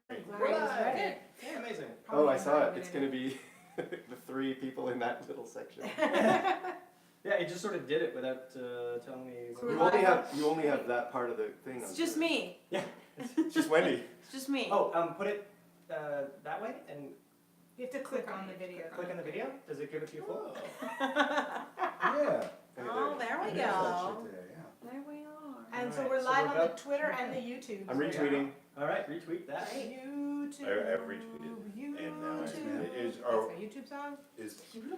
Right. Amazing. Oh, I saw it. It's going to be the 3 people in that little section. Yeah, it just sort of did it without telling me. So You we're only have that part of the thing. It's on just Twitter. me. It's just Wendy. It's just me. Oh, put it that way and You have to click on the video. click on the video. Does it give it to you full? Yeah. Oh, there we There's that go. shit there, yeah. There we are. And so Alright, we're so live we're on the about- Twitter and the YouTube. I'm retweeting. All right, retweet that. YouTube. I've retweeted, and now YouTube. is That's my YouTube song.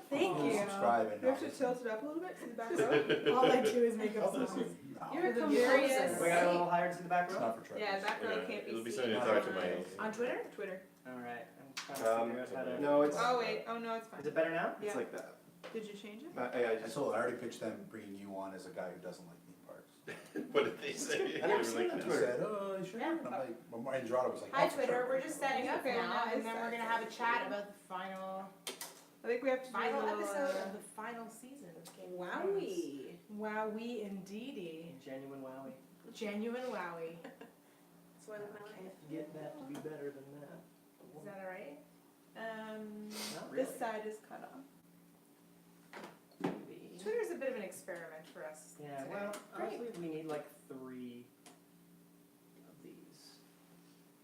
Thank Oh, you. Subscribe and You have to not tilt it up a little bit to the back row. All I do is make up songs. listen. No. You're a the composer. various- We got a little higher to the back It's row. not for trouble. Yeah, back row can't be it'll be seen. something to talk to my. On Twitter? Twitter. All right, I'm trying to figure out how to. No, it's Oh wait, oh no, it's fine. Is it better now? it's Yeah. like that. Did you change it? I I just told, I already pitched them bringing you on as a guy who doesn't like theme parks. What did they say? I never seen it on He Twitter. said, oh, you sure? Yeah. And I'm like, well, Andrada was like, Hi oh, for Twitter, sure. we're just setting up Okay, now now and it's then we're set. gonna have a chat about the final I think we have to do a little, episode of the final season of Game of Thrones. Wowee. Wowee indeedy. Genuine wowie. Genuine wowie. That's why I like it. Get that to be better than that. Is that alright? Not really. this side is cut off. Maybe. Twitter's a bit of an experiment for us. Yeah, today. well, Great. honestly, we need like 3 of these.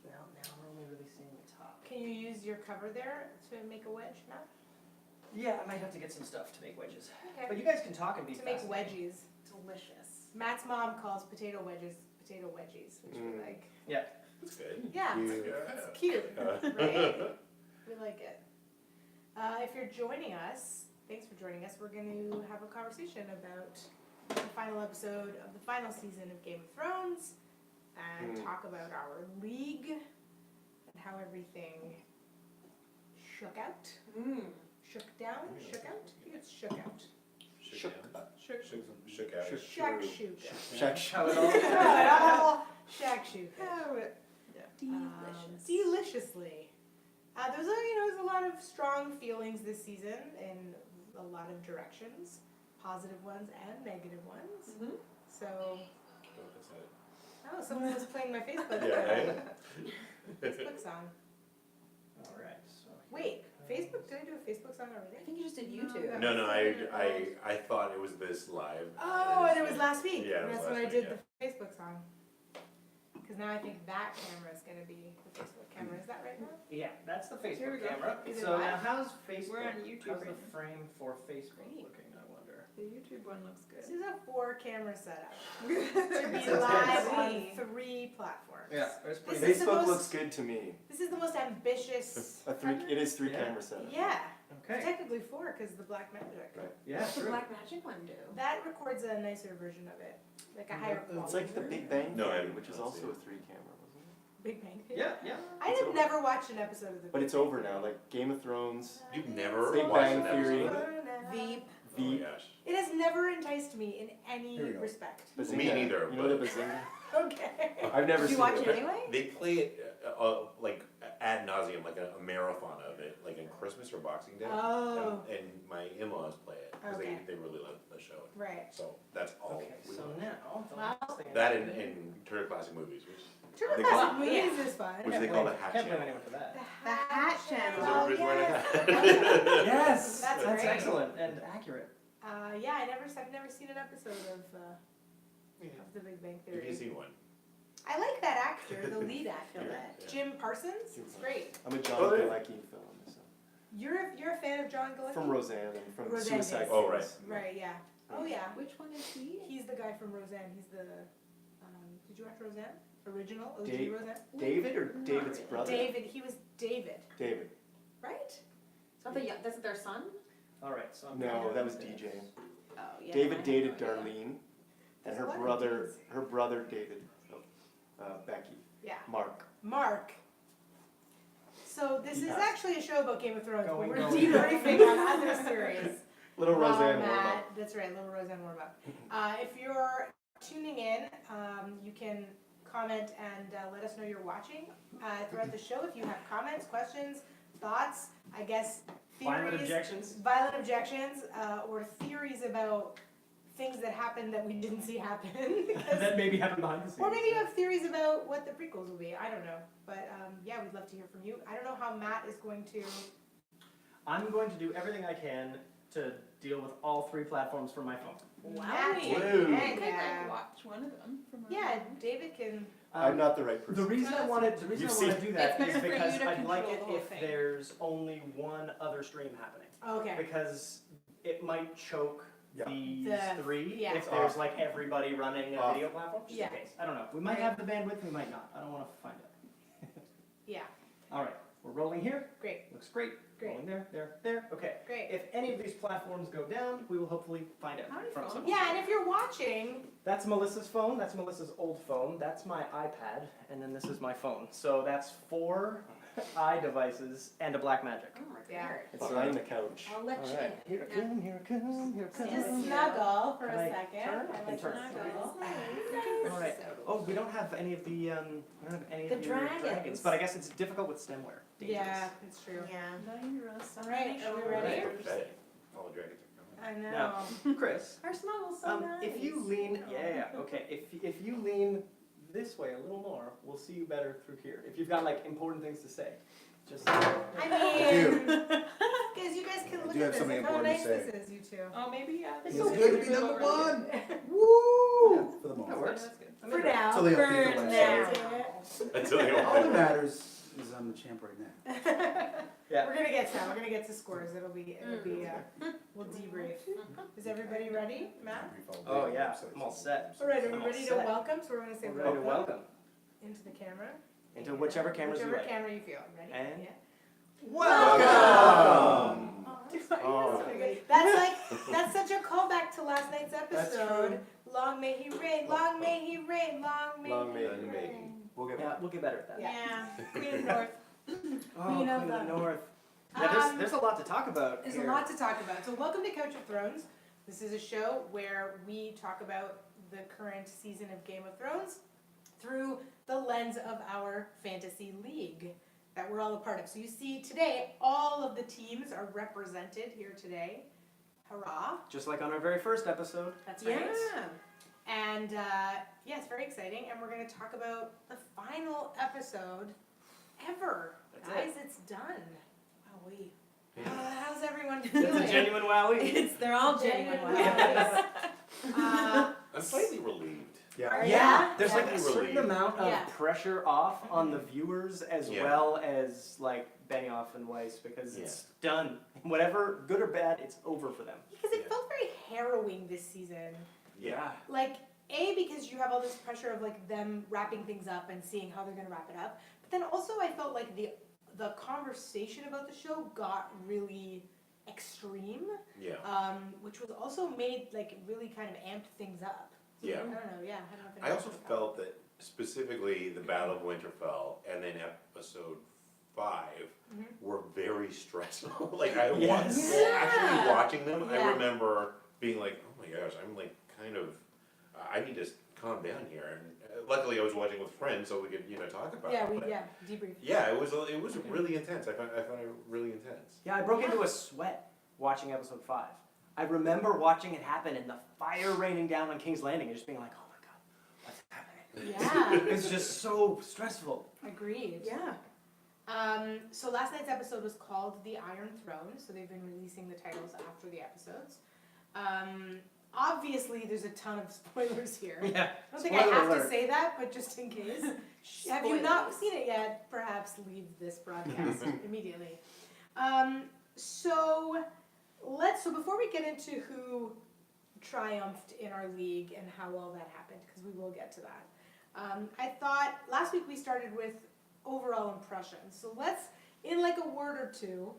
Well, now we're only really seeing the top. Can you use your cover there to make a wedge now? Yeah, I might have to get some stuff to make wedges. Okay. But you guys can talk and be To make fascinating. wedgies. Delicious. Matt's mom calls potato wedges potato wedgies, which we like. That's good. Yeah, Cute. it's cute, right? We like it. If you're joining us, thanks for joining us. We're going to have a conversation about the final episode of the final season of Game of Thrones and talk about our league and how everything shook out. Shook down? Shook out? I think it's shook out. Shook out. Shook out. Shack shook. How it all Shack shook. Oh, it, Delicious. Deliciously. There's a lot of strong feelings this season in a lot of directions, positive ones and negative ones. Mhm. So, Oh, that's it. oh, someone was playing my Facebook. Yeah, right? Facebook song. All right. So Wait, Facebook? Did I do a Facebook song I already? think you just did YouTube. No, I thought it was this live. Oh, and it was last week. Yeah, it was That's when last I did week, the Facebook song. Because now I think that camera is going to be the Facebook camera. Is that right now? yeah, that's the Here we Facebook go. camera. Is it So now live? how's Facebook? We're on YouTube How's right the now. frame for Facebook Great. looking? I wonder. the YouTube one looks This good. is a 4-camera setup. To be Sounds live good. on 3 platforms. There's pretty. This is the Facebook most- looks good to me. This is the most ambitious. It is 3 Yeah. camera setup. Yeah, Okay. technically 4 because the Black Magic. Right. Yeah, What's the true. Black Magic one do? That records a nicer version of it, like a higher quality. It's like the Big Bang No, I Theory, haven't which is seen also it. a 3 camera, wasn't it? Big Bang Theory. Yeah, yeah. I It's have over. never watched an episode of the. But Big it's Bang over now, like Game of Thrones, You've never Big watched Bang an episode Theory. of it? Veep. Oh my gosh. It has never enticed me in any Here we go. respect. Bazinga. Me neither, You know the but- Bazinga? Okay. I've never Did you seen watch it. it but anyway? They play it like ad nauseum, like a marathon of it, like in Christmas or Boxing Day. Oh. And my in-laws play it because Okay. they really love the show. Right. So that's all. Okay, we so watch. now the Wow. last thing. I That have to do- and Turner Classic Movies, which Turner They Classic call- Movies is fun. Which Can't they call blame- the Hat Can't blame Channel. anyone for that. The Hat Channel. Because everybody's wearing a hat. Yes, That's that's great. excellent and accurate. Yeah, I've never seen an episode of The Big Bang Have you Theory. seen one? I like that actor, the lead actor, Yeah. Jim Parsons. It's great. I'm a John Oh, yeah. Galecki fan. So. You're a fan of John Galecki? From Roseanne and from Roseanne Suicide Days. Oh, right. Squad. Right, yeah. Oh, yeah. Which one is he? He's the guy from Roseanne. He's the, did you watch Roseanne? Original? OG Dave- Roseanne? David or Not David's really. brother? David, he was David, David. right? It's not the, that's their son? All right, so I'm No, gonna that was do this. DJ. Oh, yeah. David I have dated no idea. Darlene, and There's her a lot of brother, Ds. her brother dated Becky. Yeah. Mark. Mark. So this He is passed. actually a show about Game of Thrones, but Going, we're going. debriefing on other series. Little Roseanne Matt, warm up. that's right, little Roseanne warm up. If you're tuning in, you can comment and let us know you're watching throughout the show. If you have comments, questions, thoughts, I guess Violent theories, objections. or theories about things that happened that we didn't see happen. that maybe happened behind the scenes. Or maybe you have theories about what the prequels will be. I don't know. But yeah, we'd love to hear from you. I don't know how Matt is going to. I'm going to do everything I can to deal with all 3 platforms from my phone. Matt Wowee. can, Woo. I could yeah. like watch one of them from our Yeah, phone. David can. I'm not the right The person. reason I wanted to You've do that It's is better for because you to I'd like control it the whole if thing. there's only one other stream happening. Okay. Because it might choke Yeah. these The- 3 yeah. if there's like everybody running a Off. video platform. Just Yeah. in case. I don't know. We might have the bandwidth, we might not. I don't want to find out. Yeah, All right, we're rolling here. great, Looks great. Great. Rolling there. Okay. great. If any of these platforms go down, we will hopefully find out How many from phones? someone. Yeah, and if you're watching, That's Melissa's phone, that's Melissa's old phone, that's my iPad, and then this is my phone. So that's 4 iDevices and a Blackmagic. Oh my Yeah. god. It's Behind the couch. I'll let you Alright, here it comes, here it comes, here it comes. just snuggle for Can a I second. turn? I And like turn. snuggle. Alright. Oh, we don't have any of the, we don't have any The of your dragons. but I guess it's difficult with stemware. Dangerous. Yeah, it's true. Yeah. Dangerous. All right, are we ready? Okay. All the dragons are coming. I know. Now, Chris, Our snuggle's so nice. if you lean, okay, if you lean this way a little more, we'll see you better through here. If you've got like important things to say, just. I do. mean, because you guys can I look do at have this. something Look how important nice to say. this is, you two. Oh, maybe, yeah. It's this so is good to good be number move over 1. here. Woo! For the That moment. works. That's good. For now. Till they update the For website. now. Until they All that don't. matters is I'm the champ right now. Yeah. We're gonna get to that. We're gonna get to scores. It'll be, we'll debrief. Is everybody ready, Matt? Oh yeah, I'm all set. All right, are we I'm all ready to set. welcome? So we're gonna say We're ready to welcome welcome into the camera. into whichever cameras you Whichever like. camera you feel. Ready? And- Yeah. Welcome! Oh. That's such a callback to last night's That's episode. true. Long may he reign, long may he reign, long may Long he may he reign. We'll get Yeah, we'll get better at that. Yeah, Queen of North. Oh, Queen of Queen of the the- North. Yeah, Um, there's a lot to talk about There's here. a lot to talk about. So welcome to Couch of Thrones. This is a show where we talk about the current season of Game of Thrones through the lens of our fantasy league that we're all a part of. So you see today, all of the teams are represented here today. Hurrah. Just like on our very first episode. That's right. Yeah. And yeah, it's very exciting. And we're going to talk about the final episode ever. That's Guys, it's done. Wowee. How's everyone feeling? It's a genuine wowie. They're all Genuine genuine. wowies. I'm slightly relieved. Yeah. Yeah. There's like Yeah. a certain Relieved. amount of Yeah. pressure off on the viewers as Yeah. well as like Benioff and Weiss because it's done. Whatever, good or bad, it's over for them. Because it Yeah. felt very harrowing this season. Yeah. Like, A, because you have all this pressure of like them wrapping things up and seeing how they're gonna wrap it up. But then also I felt like the conversation about the show got really extreme, Yeah. which was also made like really kind of amped things up. Yeah. I don't know, yeah. I don't know if I also anyone felt that specifically the Battle of Winterfell and then episode 5 Mhm. were very stressful. Like I Yes. actually watching them, Yeah. I remember being like, oh my gosh, I'm like kind of, I need to calm down here. And luckily I was watching with friends so we could talk about Yeah, it. But debrief. yeah, it was really intense. I found it really intense. Yeah, I broke into a sweat watching episode 5. I remember watching it happen and the fire raining down on King's Landing and just being like, oh my god, what's happening? Yeah, It's just so stressful. agreed. Yeah. So last night's episode was called The Iron Throne, so they've been releasing the titles after the episodes. Obviously, there's a ton of spoilers here. Yeah. I don't think I Spoiler have to alert. say that, but just in case. Have you not seen it yet? Perhaps leave this broadcast immediately. So before we get into who triumphed in our league and how well that happened, because we will get to that, I thought last week we started with overall impressions. So let's, in like a word or two,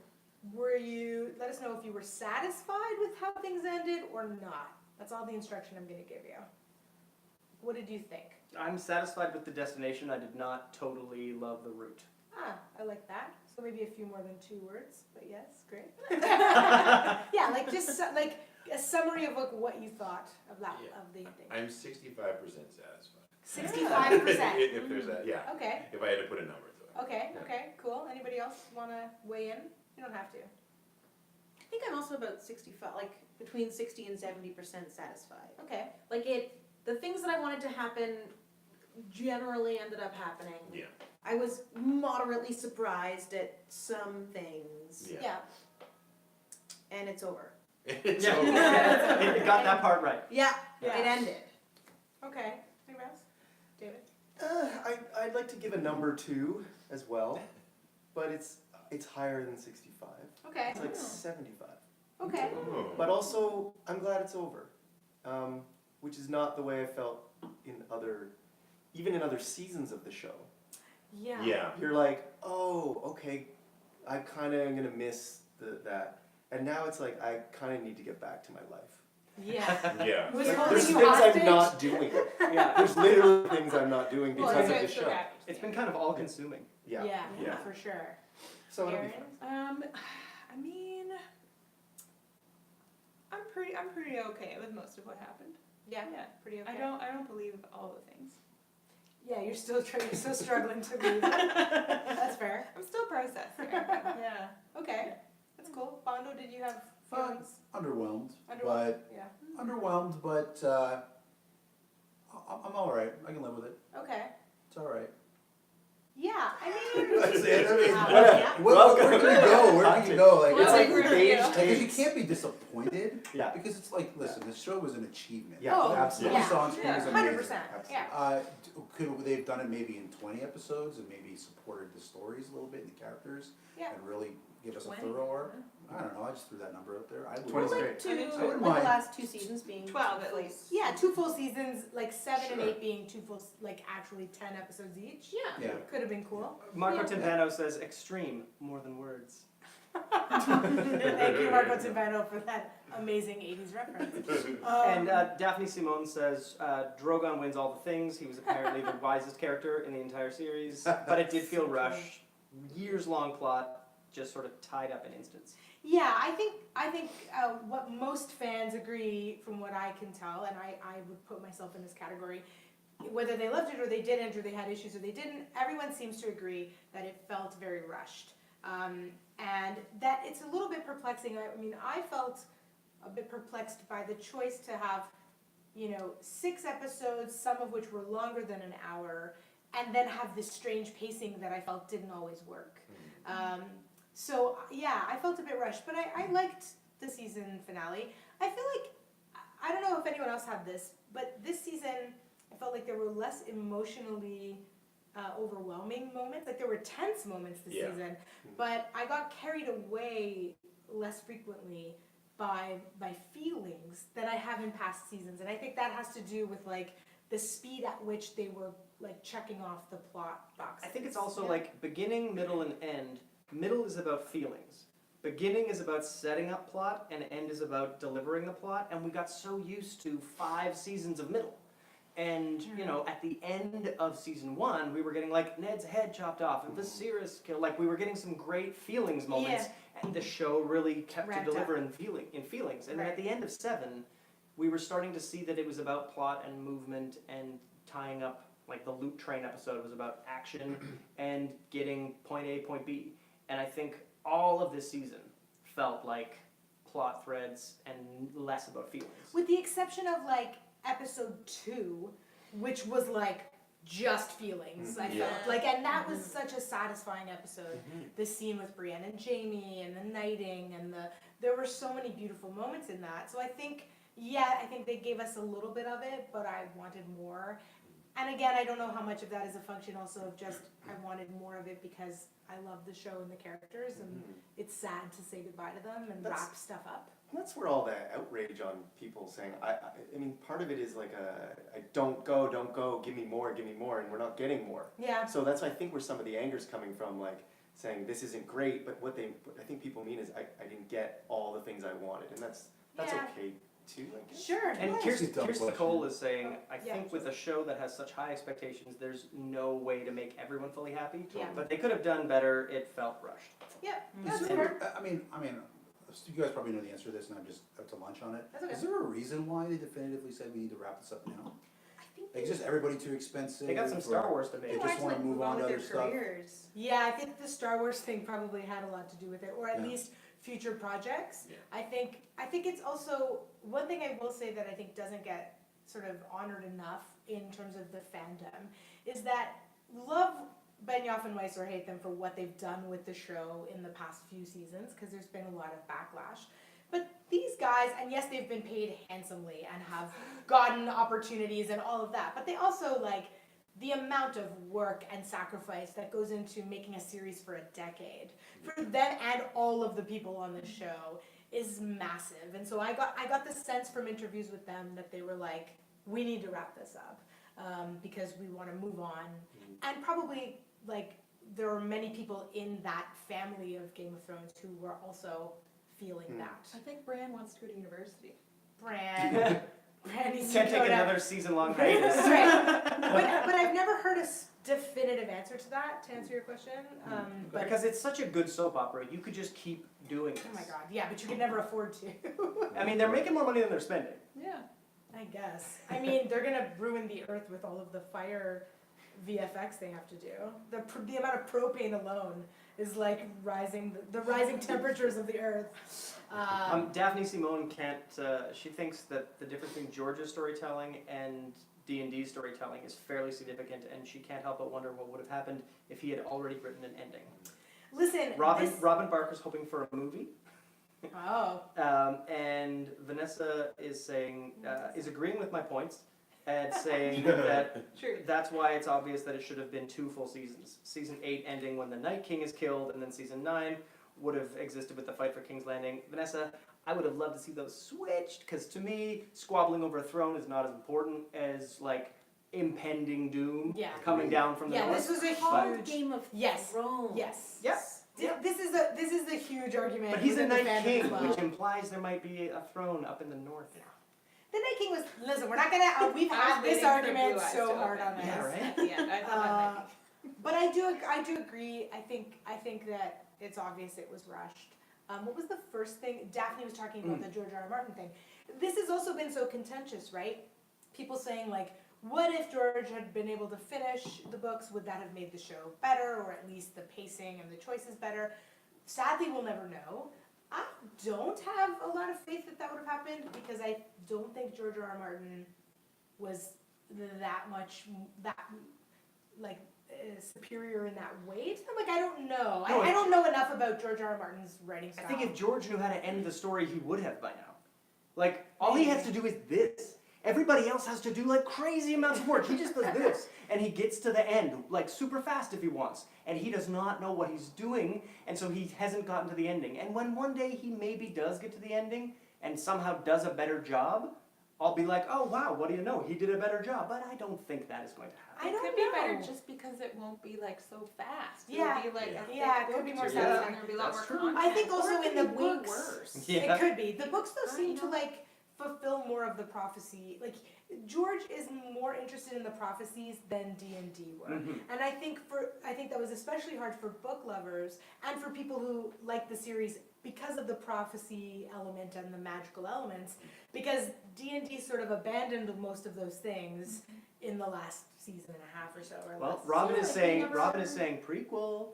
let us know if you were satisfied with how things ended or not. That's all the instruction I'm going to give you. What did you think? I'm satisfied with the destination. I did not totally love the route. I like that. So maybe a few more than 2 words, but yes, great. Yeah, like just like a summary of like what you thought of that of the ending. I'm 65% satisfied. 65%. If there's that, yeah. Okay. If I had to put a number to it. Okay. Yeah. Okay. Cool. Anybody else want to weigh in? You don't have to. I think I'm also about 65, like between 60 and 70% satisfied. Okay. Like the things that I wanted to happen generally ended up happening. Yeah. I was moderately surprised at some things, Yeah. and it's over. It's Yeah, over. it got that part right. Yeah, Yeah. it ended. Okay. Anyone else? David? I'd like to give a number 2 as well, but it's higher than 65. Okay. It's like 75. Okay. Oh. But also, I'm glad it's over, which is not the way I felt even in other seasons of the show. Yeah. Yeah. You're like, oh, okay, I kind of am gonna miss that, and now it's like I kind of need to get back to my life. Yeah. Yeah. Was Like, holding there's you things hostage? I'm not doing. Yeah. There's literally things I'm not doing Well, because of it's the so show. happy. It's been kind of all-consuming. Yeah. Yeah, Yeah. for sure. So it'll be Erin? fun. I mean, I'm pretty okay with most of what happened. Yeah. Yeah. Pretty okay. I don't believe all the things. Yeah, you're still struggling to believe it. That's fair. I'm still processing. Yeah. Okay. That's cool. Bondo, did you have feelings? Underwhelmed, Underwhelmed? Yeah. but I'm all right. I can live with it. Okay. It's all right. Yeah, I mean. That's it. I mean, Yeah. where can you go? Where can you go? Like, Well, it's like, like, we're here. because you can't be disappointed. Yeah. Because it's like, listen, this show was an achievement. Yeah, Oh, absolutely. What we saw on screen was Yeah. amazing. 100%. Yeah. Could they've done it maybe in 20 episodes and maybe supported the stories a little bit and the characters Yeah. and really give us a 20. thorough arc? I don't know. I just threw that number out there. I would. 20 's Well, great. like two, I mean, I wouldn't like mind. the last 2 seasons being 12 2 at full- least. Yeah, 2 full seasons, like 7 and Sure. 8 being 2 full, like actually 10 episodes each. Yeah. Yeah. Could have been cool. Marco Yeah. Timpano says extreme, more than words. Thank you, Marco Timpano, for that amazing 80s reference. And Daphne Simone says Drogon wins all the things. He was apparently the wisest character in the entire series, but it did feel rushed. Years-long plot, just sort of tied up in instants. Yeah, I think what most fans agree, from what I can tell, and I would put myself in this category, whether they loved it or they didn't, or they had issues or they didn't, everyone seems to agree that it felt very rushed. And that it's a little bit perplexing. I mean, I felt a bit perplexed by the choice to have, 6 episodes, some of which were longer than an hour, and then have this strange pacing that I felt didn't always work. So yeah, I felt a bit rushed, but I liked the season finale. I feel like, I don't know if anyone else had this, but this season I felt like there were less emotionally overwhelming moments. Like there were tense moments this Yeah. season, but I got carried away less frequently by feelings that I have in past seasons, and I think that has to do with like the speed at which they were like checking off the plot boxes. I think it's also like beginning, middle, and end. Middle is about feelings. Beginning is about setting up plot, and end is about delivering the plot. And we got so used to 5 seasons of middle. And, at the end of season 1, we were getting like Ned's head chopped off and Viserys killed. Like we were getting some great feelings moments, and the show really kept Ramped to deliver in feelings. And then at the end of 7, we were starting to see that it was about plot and movement and tying up. Like the loot train episode was about action and getting point A, point B. And I think all of this season felt like plot threads and less about feelings. With the exception of like episode 2, which was like just feelings, I Yeah. felt like, and that was such a satisfying episode. The scene with Brienne and Jaime and the knighting and there were so many beautiful moments in that. So I think they gave us a little bit of it, but I wanted more. And again, I don't know how much of that is a function also of just I wanted more of it because I love the show and the characters, and it's sad to say goodbye to them and That's- wrap stuff up. That's where all the outrage on people saying, I mean, part of it is like don't go, give me more, and we're not getting more. Yeah. So that's, I think, where some of the anger's coming from, like, saying this isn't great, but what I think people mean is I didn't get all the things I wanted, and that's Yeah. okay too, I guess. Sure. And yeah. Kirsty Dumb question. Cole is saying, I Yeah. think with a show that has such high expectations, there's no way to make everyone fully happy. Yeah. But they could have done better. It felt rushed. Yep. Is That's there- fair. I mean, you guys probably know the answer to this, and I'm just out to lunch on it. That's okay. Is there a reason why they definitively said we need to wrap this up now? I think Like, just everybody too expensive? They got some Star Wars to They make. just want to move on to other stuff? Careers. Yeah, I think the Star Wars thing probably had a lot to do with it, or at Yeah. least future projects. Yeah. I think it's also one thing I will say that I think doesn't get sort of honored enough in terms of the fandom is that love Benioff and Weiser hate them for what they've done with the show in the past few seasons, because there's been a lot of backlash. But these guys, and yes, they've been paid handsomely and have gotten opportunities and all of that, but they also, like, the amount of work and sacrifice that goes into making a series for a decade, for them and all of the people on the show, is massive. And so I got the sense from interviews with them that they were like, we need to wrap this up, because we want to move on. And probably, like, there are many people in that family of Game of Thrones who were also feeling that. I think Bran wants to go to university. Bran needs Can't to take go to- another season-long hiatus. Right. But I've never heard a definitive answer to that, to answer your question. But Because it's such a good soap opera, you could just keep doing this. oh my god, yeah, but you could never afford to. I mean, they're making more money than they're spending. Yeah. I guess. I mean, they're gonna ruin the earth with all of the fire VFX they have to do. The amount of propane alone is like rising the rising temperatures of the earth. Daphne Simone can't, she thinks that the difference between George's storytelling and D&D's storytelling is fairly significant, and she can't help but wonder what would have happened if he had already written an ending. Listen, Robin Barker's hoping for a movie. Oh. And Vanessa is saying, is agreeing with my points and saying that True. that's why it's obvious that it should have been 2 full seasons. Season 8 ending when the Night King is killed, and then season 9 would have existed with the fight for King's Landing. Vanessa, I would have loved to see those switched, because to me, squabbling over a throne is not as important as, like, impending doom Yeah. coming down from the north. This was a Called huge. Game of Yes. Thrones. Yes. Yes. This is the huge argument. But he's a within the Night fandom King, as well. which implies there might be a throne up in the north. The Night King was. Listen, we're not gonna. We've had this argument so hard on this. Yeah, right? At the end, I thought that might be. But I do agree. I think that it's obvious it was rushed. What was the first thing Daphne was talking about, the George R. R. Martin thing? This has also been so contentious, right? People saying like, what if George had been able to finish the books? Would that have made the show better, or at least the pacing and the choices better? Sadly, we'll never know. I don't have a lot of faith that would have happened, because I don't think George R. R. Martin was that much superior in that way to them. Like, I don't know. No, I don't know enough about George R. R. Martin's writing I style. think if George knew how to end the story, he would have by now. Like, all he has to do is this. Everybody else has to do, like, crazy amounts of work. He just does this. And he gets to the end, like, super fast if he wants. And he does not know what he's doing, and so he hasn't gotten to the ending. And when one day he maybe does get to the ending, and somehow does a better job, I'll be like, oh wow, what do you know? He did a better job. But I don't think that is going to happen. I don't It could be know. better just because it won't be like so fast. Yeah. It'll be like a Yeah, thick it could be book more to read, satisfying. and there'll be a lot That's more true. content. I think also Or it in could the be way books, worse. Yeah. it could be. The books though I seem to know. like fulfill more of the prophecy. Like, George is more interested in the prophecies than D&D were. Mhm. And I think that was especially hard for book lovers and for people who like the series because of the prophecy element and the magical elements, because D&D sort of abandoned most of those things in the last season and a half or so. Or Well, less. Robin is Yeah, saying never- prequel.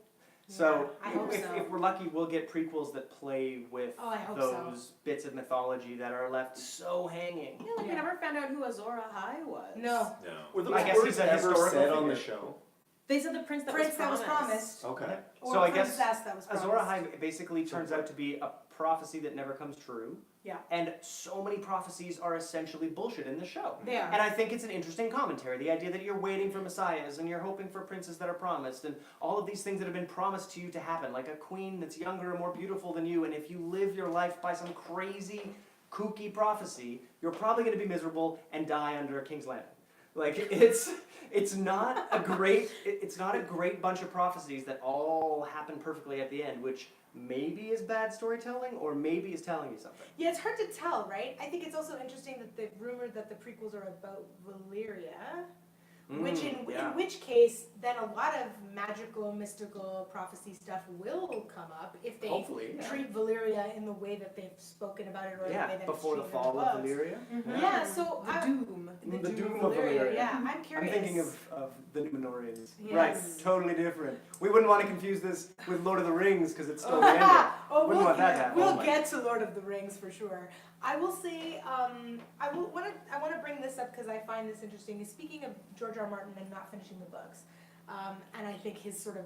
So, Yeah, I hope so. if we're lucky, we'll get prequels that play with Oh, I hope so. those bits of mythology that are left so hanging. Yeah, like we Yeah. never found out who Azor Ahai was. No. No. Were those I guess words he's a ever historical said on the figure. show? They said the prince that Prince was that was promised. promised. Okay. Or So I guess princess that was promised. Azor Ahai basically turns out to be a prophecy that never comes true. Yeah. And so many prophecies are essentially bullshit in the show. They are. And I think it's an interesting commentary. The idea that you're waiting for messiahs and you're hoping for princes that are promised and all of these things that have been promised to you to happen, like a queen that's younger and more beautiful than you, and if you live your life by some crazy, kooky prophecy, you're probably going to be miserable and die under a King's Landing. Like, it's not a great bunch of prophecies that all happen perfectly at the end, which maybe is bad storytelling or maybe is telling you something. Yeah, it's hard to tell, right? I think it's also interesting that they've rumored that the prequels are about Valyria, which in which case, then a lot of magical, mystical prophecy stuff will come up if they Hopefully, yeah. treat Valyria in the way that they've spoken about it or the way that before the it's treated fall in the of books. Valyria. Yeah, so The I- doom. The doom of Valyria. Yeah, I'm I'm curious. thinking of the Numenorians. Yes. Right, totally different. We wouldn't want to confuse this with Lord of the Rings because it's still the ending. Oh, Wouldn't want that to happen. we'll Oh my- get to Lord of the Rings for sure. I will say, I want to bring this up because I find this interesting. Speaking of George R. R. Martin and not finishing the books, And I think his sort of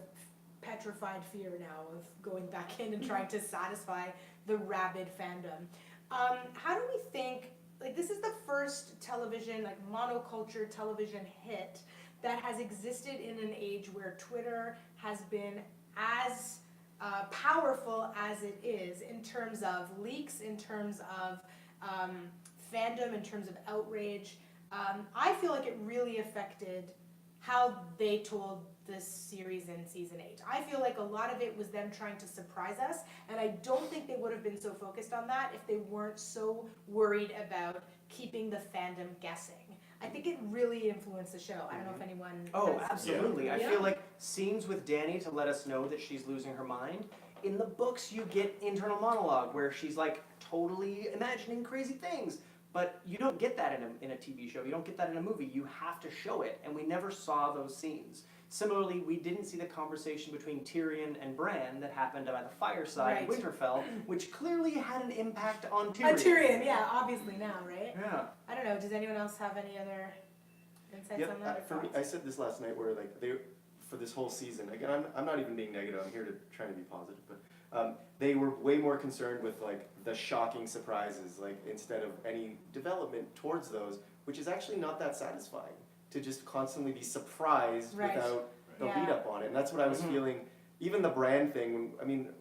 petrified fear now of going back in and trying to satisfy the rabid fandom. How do we think, like, this is the first television, like monoculture television hit that has existed in an age where Twitter has been as powerful as it is in terms of leaks, in terms of fandom, in terms of outrage. I feel like it really affected how they told this series in season 8. I feel like a lot of it was them trying to surprise us, and I don't think they would have been so focused on that if they weren't so worried about keeping the fandom guessing. I think it really influenced the show. I don't know if anyone... Oh, has- absolutely. I Yeah. feel like scenes with Dany to let us know that she's losing her mind. In the books, you get internal monologue where she's like totally imagining crazy things. But you don't get that in a TV show. You don't get that in a movie. You have to show it. And we never saw those scenes. Similarly, we didn't see the conversation between Tyrion and Bran that happened by the fireside in Right. Winterfell, which clearly had an impact on Tyrion. Tyrion, yeah, obviously now, right? Yeah. I don't know, does anyone else have any other insights Yeah, on that? or for me, thoughts? I said this last night where like for this whole season, again, I'm not even being negative, I'm here to try to be positive, but they were way more concerned with like the shocking surprises, like instead of any development towards those, which is actually not that satisfying, to just constantly be surprised Right. without the Yeah. lead up on it. And that's what I was Mhm. feeling, even the brand thing, I mean,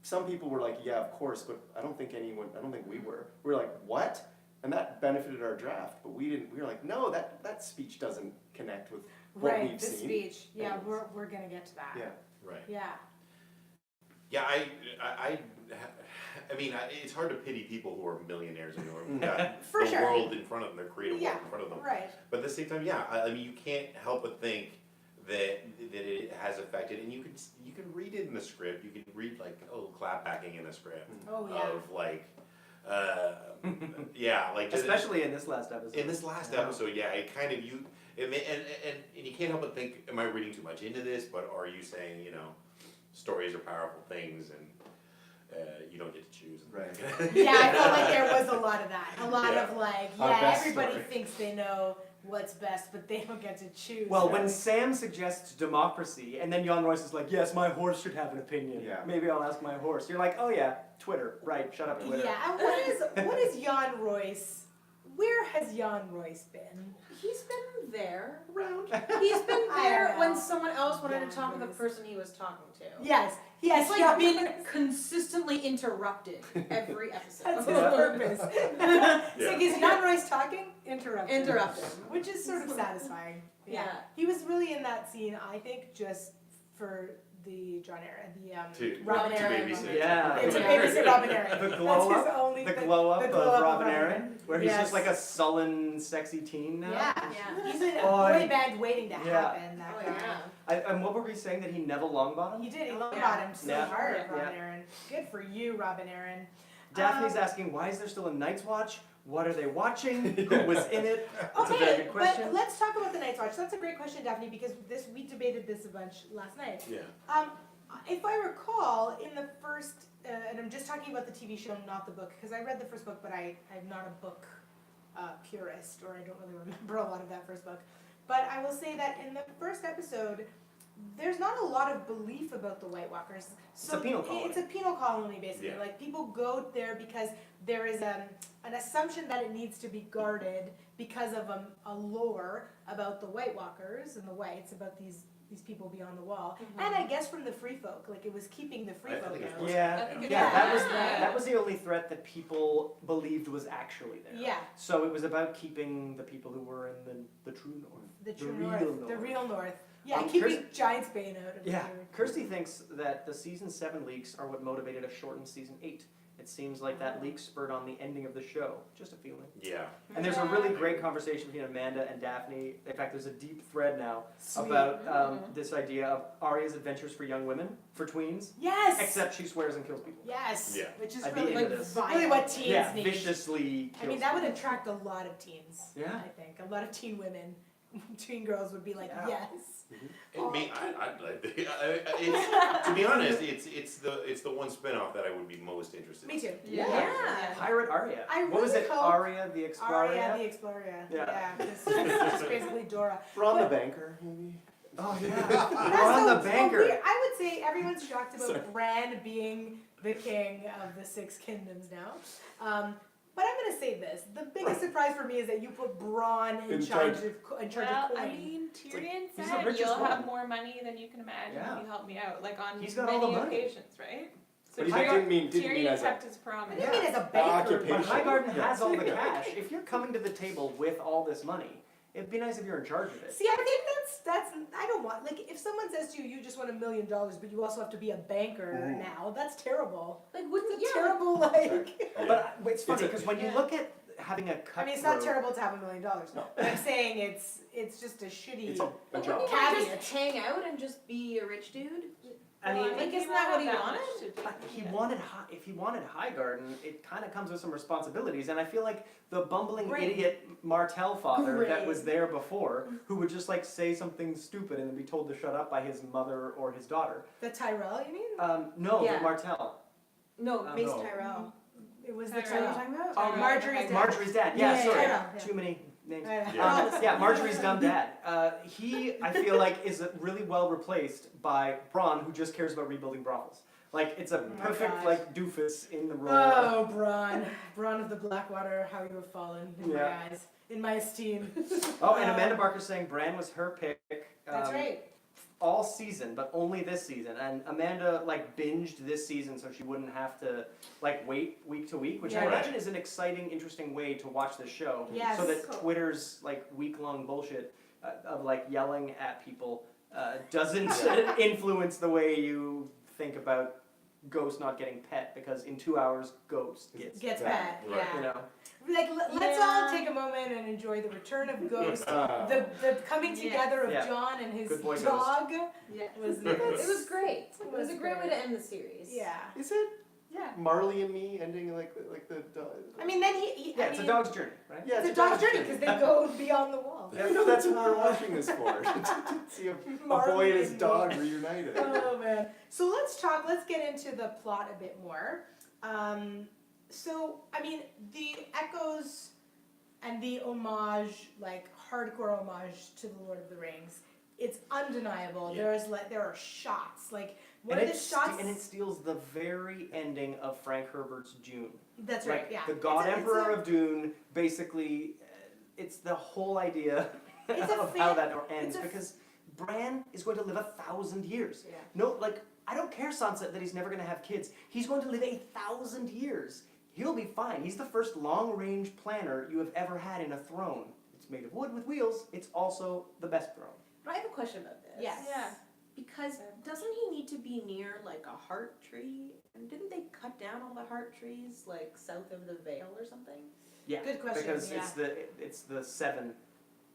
some people were like, yeah, of course, but I don't think we were. We were like, what? And that benefited our draft, but we didn't, we were like, no, that speech doesn't connect with what Right, we've the seen. speech, yeah, Anyways. we're gonna get to that. Yeah. Right. Yeah, Yeah, I mean, it's hard to pity people who are millionaires and who have got For the sure. world in front of them, their creative Yeah. world in front of them. right, But at the same time, yeah, I mean, you can't help but think that it has affected, and you can read it in the script. You can read like clapbacking in the script oh yeah. of like, yeah, like Especially in this last episode. in this last Yeah. episode, yeah, it kind of and you can't help but think, am I reading too much into this? But are you saying, stories are powerful things and you don't get to choose? Right. Yeah, I felt like there was a lot of that. A lot Yeah. of like, Our yeah, best everybody story. thinks they know what's best, but they don't get to choose. Well, right? when Sam suggests democracy, and then Jan Royce is like, yes, my horse should have an opinion. Yeah. Maybe I'll ask my horse. You're like, oh yeah, Twitter. Right, shut up, Twitter. Yeah, and what is Jan Royce? Where has Jan Royce been? He's been there. Around. He's been I there don't when know. someone else wanted Yeah, to talk to the Royce. person he was talking to. Yes, he has He's like been consistently interrupted every episode. That's his Yeah. purpose. It's like, is Jan Royce talking? Interrupt. him. Interrupted. Which is sort of satisfying. Yeah. He was really in that scene, I think, just for the John Aaron, To Robin Aaron. babysit. Yeah. It's a Yeah. babysit Robin Aaron. The That's glow his up. only The thing. glow up The glow of up Robin Aaron, where he's Yes. just like a sullen, sexy teen now. Yeah, Yeah. he's in a Boy. boy band waiting to Yeah. happen. That Oh guy. yeah. And what were we saying, that he Neville Longbottom? He did. He loved Yeah. him so Yeah. hard, Yeah. Robin Aaron. Good for you, Robin Aaron. Daphne's asking, why is there still a Night's Watch? What are they watching? Who was in it? It's a very Okay, good question. but let's talk about the Night's Watch. That's a great question, Daphne, because we debated this a bunch last night. Yeah. If I recall, in the first, and I'm just talking about the TV show, not the book, because I read the first book, but I'm not a book purist, or I don't really remember a lot of that first book. But I will say that in the first episode, there's not a lot of belief about the White Walkers. It's a penal colony. It's a penal colony, basically. Yeah. Like, people go there because there is an assumption that it needs to be guarded because of a lore about the White Walkers and the Whites, about these people beyond the wall. And I guess from the free folk, like, it was keeping the free I folk think it's out. worse. Yeah, I think yeah, that was Yeah. that was the only threat that people believed was actually there. Yeah, So it was about keeping the people who were in the true north. the true real north, the real north. Yeah, Um, keeping Giants Bane out of Yeah, here. Kirsty thinks that the season 7 leaks are what motivated a shortened season 8. It seems like that leak spurred on the ending of the show. Just a feeling. Yeah. And there's a really great conversation between Amanda and Daphne. In fact, there's a deep thread now Sweet. about this idea of Arya's adventures for young women, for tweens. Yes! Except she swears and kills people. Yes, Yeah. which is I'd be really, into like, this. really what teens Yeah, need. viciously kills I mean, that would people. attract a lot of teens. Yeah. I think a lot of teen women Tween Girls would be like, Yeah. yes. To be honest, it's the one spinoff that I would be most interested in. Me too. Yeah. Pirate Arya. I What was really it? hope- Aria the Explorer? Aria the Explorer. Yeah. Yeah. This is just basically Dora. Ron the banker, maybe. Oh yeah. That's Ron the banker. I would say everyone's shocked about Bran being the king of the Six Kingdoms now. But I'm gonna say this: the biggest surprise for me is that you put Bronn in In charge charge. of Well, coin. I mean, Tyrion he's the said richest you'll have one. more money than you can imagine Yeah. if you help me out, like on He's got all many the money. occasions, right? So But he Tyrion, didn't mean as kept a his promise. I didn't mean as a But banker. occupation. Highgarden Yeah. has all the cash. If you're coming to the table with all this money, it'd be nice if you're in charge of it. See, I think that's I don't want, like, if someone says to you, you just won $1 million, but you also have to be a banker now, that's terrible. Like, wouldn't It's a terrible, like. But it's funny It's a- because when you Yeah. look at having a cutthroat, I mean, it's not terrible to have $1 million. No. But I'm saying it's just a shitty. It's a But job. wouldn't you want to Caveat. just hang out and just be a rich dude? I mean, like, he isn't might that what have he much wanted? to do. but he Yeah. wanted if he wanted Highgarden, it kind of comes with some responsibilities, and I feel like the bumbling Right. idiot Martell father that Right. was there before, who would just like say something stupid and then be told to shut up by his mother or his daughter. The Tyrell, you mean? No, Yeah. the Martell. No, Mace no. Tyrell. It was the Tyrell. What are you Tyrell. talking about? Oh, Tyrell, Marjorie's the dad. Marjorie's dad. Yeah, Yeah, sorry. Tyrell, yeah. Too many names. Yeah. Yeah, Marjorie's dumb dad. He, I feel like, is really well replaced by Bronn, who just cares about rebuilding brothels. Like, it's a my perfect, gosh. like, doofus in the role. Oh, Bronn. Bronn of the Blackwater, how you have fallen in my Yeah. eyes. In my esteem. Oh, and Amanda Barker's saying Bran was her pick. That's right. All season, but only this season. And Amanda, like, binged this season so she wouldn't have to, like, wait week to week, which I Yeah. imagine is an exciting, interesting way to watch this show. Yes. So that Twitter's, like, week-long bullshit of, like, yelling at people doesn't influence the way you think about Ghost not getting pet, because in 2 hours, Ghost gets Gets Yeah. bad. Right. Yeah. you know. Like, let's Yeah. all take a moment and enjoy the return of Ghost. The coming Yeah. together of Yeah. John and his Good boy, Ghost. dog Yeah. was It was great. It was a Was great way great. to end the series. Yeah. Is it Yeah. Marley and Me ending like the dog? I mean, then he Yeah, it's a dog's journey, right? Yeah, it's a dog's journey because they go beyond the wall. Yeah, no, that's what we're watching this for. To see a boy and his dog reunited. Oh man. So let's get into the plot a bit more. So I mean the echoes and the homage, like hardcore homage to the Lord of the Rings, it's undeniable. Yeah. There are shots. Like what And are the it, shots? and it steals the very ending of Frank Herbert's Dune. That's right, Like, yeah. the God It's a- Emperor of Dune, basically, it's the whole idea It's a of how fan- that ends, it's a- because Bran is going to live 1,000 years. Yeah. No, like, I don't care, Sansa, that he's never going to have kids. He's going to live 1,000 years. He'll be fine. He's the first long-range planner you have ever had in a throne. It's made of wood with wheels. It's also the best throne. But I have a question about this. Yes. Yeah. Because doesn't he need to be near like a heart tree? And didn't they cut down all the heart trees like south of the Vale or something? Yeah, Good question, because yeah. it's the 7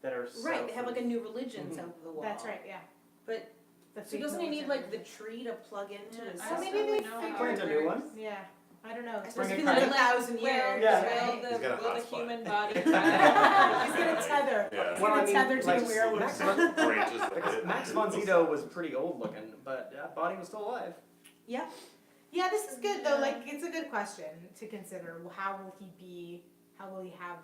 that are Right, south they have of- like a new religion Mhm. south of the wall. That's right, yeah. But The so fake doesn't he need military. like the tree to plug into Yeah, his I So don't maybe really they know figured- how Plant it a new works. one. Yeah. I don't know. I suppose Bring it's a been like kite. 1,000 Will, years. Yeah. right? will He's got a the hotspot. human body He's gonna tether. Yeah. He's Well, gonna I mean, tether to like, the werewolf. Max Branches. Because Max von Sydow was pretty old looking, but body was still alive. Yeah, this is good though. Like, it's a good question to consider. How will he be? How will he have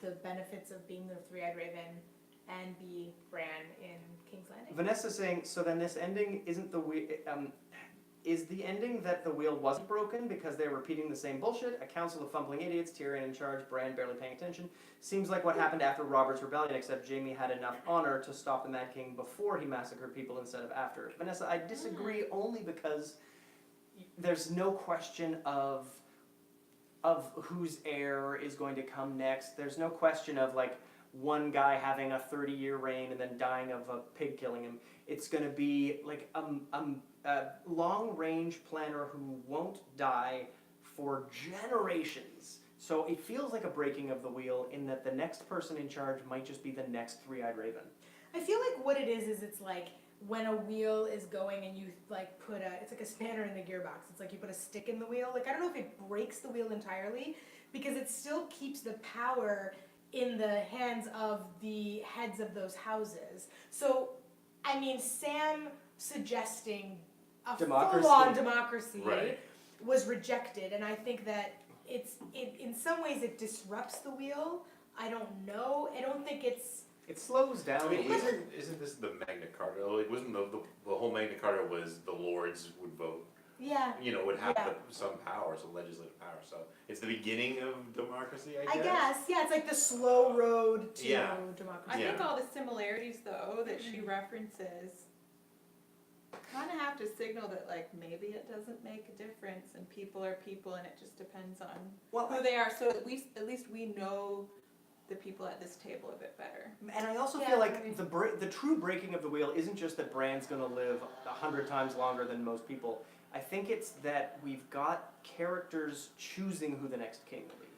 the benefits of being the three-eyed raven and be Bran in King's Landing? Vanessa saying, so then this ending isn't is the ending that the wheel wasn't broken because they're repeating the same bullshit? A council of fumbling idiots, Tyrion in charge, Bran barely paying attention. Seems like what happened after Robert's rebellion, except Jaime had enough honor to stop the Mad King before he massacred people instead of after. Vanessa, I disagree only because there's no question of whose heir is going to come next. There's no question of like one guy having a 30-year reign and then dying of a pig killing him. It's going to be like a long-range planner who won't die for generations. So it feels like a breaking of the wheel in that the next person in charge might just be the next three-eyed raven. I feel like what it is it's like when a wheel is going and you like it's like a spanner in the gearbox. It's like you put a stick in the wheel. Like, I don't know if it breaks the wheel entirely because it still keeps the power in the hands of the heads of those houses. So, I mean, Sam suggesting a Democracy. full-on democracy Right. was rejected, and I think that in some ways it disrupts the wheel. I don't know. I don't think it's. It slows down. I mean, the isn't this the Magna Carta? Like, wasn't the whole Magna Carta was the lords would vote, Yeah. would have Yeah. some power, some legislative power. So it's the beginning of democracy, I guess. Yeah, it's like the slow road to Yeah. democracy. I think Yeah. all the similarities though that she references kind of have to signal that like maybe it doesn't make a difference and people are people and it just depends on Well, who they are. So at least we know the people at this table a bit better. And I also Yeah, feel like I mean- the true breaking of the wheel isn't just that Bran's going to live 100 times longer than most people. I think it's that we've got characters choosing who the next king will be.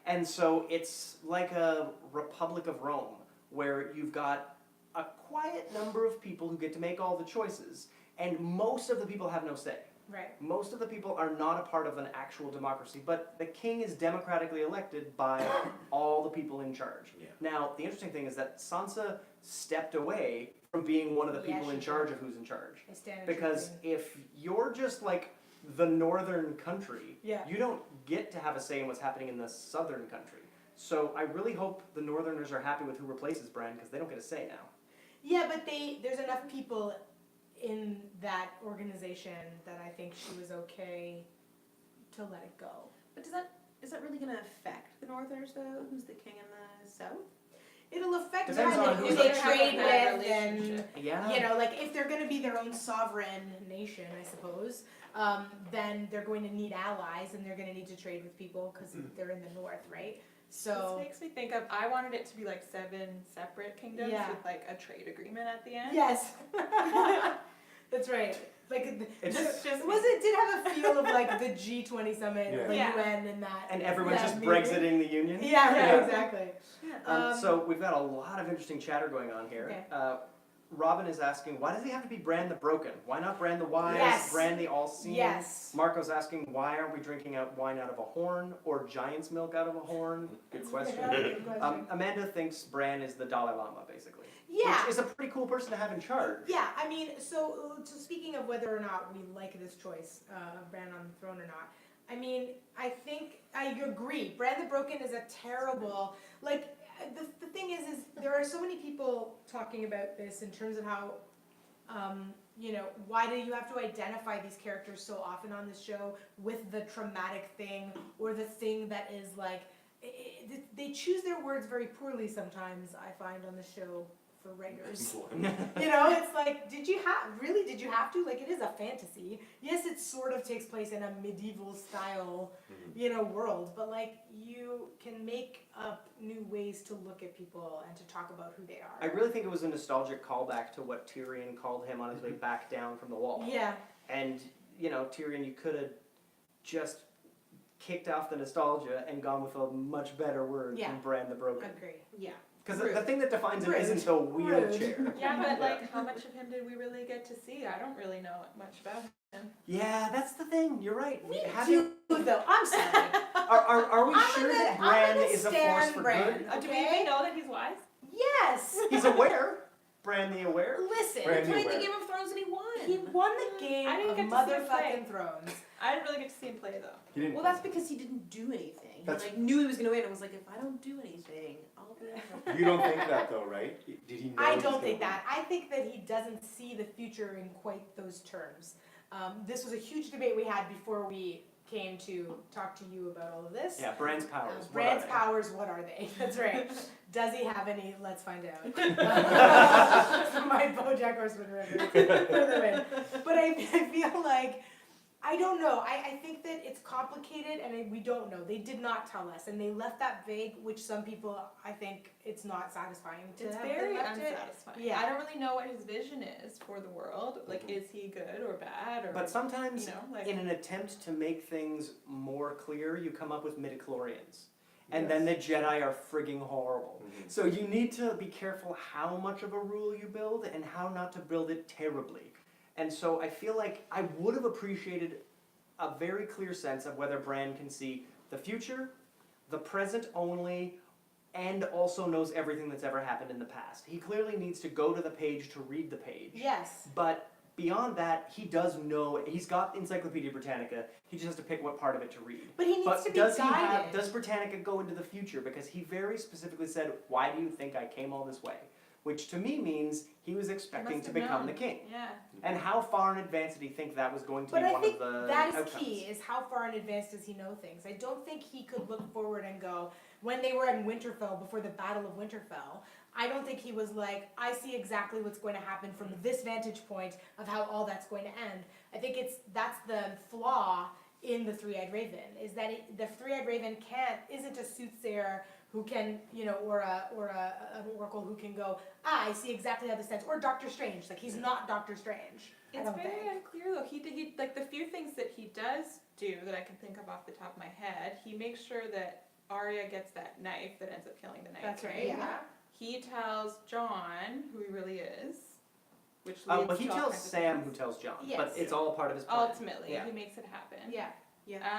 And so it's like a Republic of Rome, where you've got a quiet number of people who get to make all the choices, and most of the people have no say. Right. Most of the people are not a part of an actual democracy, but the king is democratically elected by all the people in charge. Yeah. Now, the interesting thing is that Sansa stepped away from being one of the Yeah, people in she charge of who's in charge. I stand Because if you're just like the northern country, Yeah. you don't get to have a say in what's happening in the southern country. So I really hope the northerners are happy with who replaces Bran, because they don't get a say now. Yeah, but there's enough people in that organization that I think she was okay to let it go. But is that really going to affect the Northerners though? Who's the king in the South? It'll affect Depends them on who who's they the- trade Have a with, bad and relationship. Yeah. like if they're going to be their own sovereign nation, I suppose, then they're going to need allies, and they're going to need to trade with people because they're in the north, right? This So makes me think of I wanted it to be like 7 separate kingdoms Yeah. with like a trade agreement at the end. yes, that's right. Like It's just it did have a feel of like the G20 summit, Yeah. like Yeah. UN and that. And everyone's that just meeting. Brexiting the union? Yeah, right, Yeah. exactly. So we've got a lot of interesting chatter going on here. Okay. Robin is asking, why does he have to be Bran the Broken? Why not Bran the Wise, Yes. Bran the All-Seeing? Yes. Marco's asking, why aren't we drinking out wine out of a horn or giant's milk out of a horn? Good question. Good question. Amanda thinks Bran is the Dalai Lama, basically. Yeah. Which is a pretty cool person to have in charge. Yeah, I mean, so speaking of whether or not we like this choice, Bran on the throne or not, I mean, I think I agree. Bran the Broken is a terrible, like, the thing is there are so many people talking about this in terms of how, why do you have to identify these characters so often on this show with the traumatic thing or the thing that is like, they choose their words very poorly sometimes, I find, on the show for writers. It's like, did you have to? Like, it is a fantasy. Yes, it sort of takes place in a medieval style, world, but like, you can make up new ways to look at people and to talk about who they I are. really think it was a nostalgic callback to what Tyrion called him on his way back down from the wall. Yeah, And, Tyrion, you could have just kicked off the nostalgia and gone with a much better word Yeah. than Bran the Broken. agree. Yeah. Because Rude. the thing that defines him Rude. isn't the wheelchair. Yeah, but like how much of him did we really get to see? I don't really know much about him. Yeah, that's the thing. You're right. Me Having- too, though. I'm sorry. Are we I'm sure gonna- that I'm Bran gonna is a force stand for Bran. good? Do we Okay. even know that he's wise? Yes. He's aware. Bran the aware. Listen, Bran He played aware. the Game of Thrones and he won. he won the game I didn't of get to see him play. motherfucking Thrones. I didn't really get to see him play though. He didn't. Well, that's because he didn't do anything. He That's- knew he was gonna win and was like, if I don't do anything, I'll be out. You don't think that though, right? Did he know? I he's don't gonna think win? that. I think that he doesn't see the future in quite those terms. This was a huge debate we had before we came to talk to you about all of this. Yeah, Bran's powers. What Bran's are they? powers, what are they? That's right. Does he have any? Let's find out. My BoJack Horseman reference for the win. But I feel like, I don't know. I think that it's complicated and we don't know. They did not tell us and they left that vague, which some people, I think it's not satisfying to It's have very left it. unsatisfying. Yeah. I don't really know what his vision is for the world. Like, is he good or bad or But sometimes, like in an attempt to make things more clear, you come up with midichlorians. And then the Jedi are frigging horrible. Mhm. So you need to be careful how much of a rule you build and how not to build it terribly. And so I feel like I would have appreciated a very clear sense of whether Bran can see the future, the present only, and also knows everything that's ever happened in the past. He clearly needs to go to the page to read the page. Yes. But beyond that, he does know, he's got Encyclopedia Britannica, he just has to pick what part of it to read. But he needs But to be does guided. does Britannica go into the future? Because he very specifically said, why do you think I came all this way? Which to me means he was expecting must to have become known. the king. Yeah. And how far in advance did he think that was going to But be I one think of the that is outcomes? key, is how far in advance does he know things. I don't think he could look forward and go, when they were in Winterfell, before the Battle of Winterfell, I don't think he was like, I see exactly what's going to happen from this vantage point of how all that's going to end. I think that's the flaw in the Three-Eyed Raven, is that the Three-Eyed Raven isn't a soothsayer who can, or an oracle who can go, I see exactly how this ends, or Doctor Strange, like he's not Doctor Strange. I It's don't very think. unclear though. He like the few things that he does do that I can think of off the top of my head. He makes sure that Arya gets that knife that ends up killing the Night That's right, King. yeah. He tells Jon who he really is, which leads Well, he to all tells kinds of Sam things. who tells John, Yes. but it's all part of his plan. Ultimately, Yeah. he makes it happen. Yeah.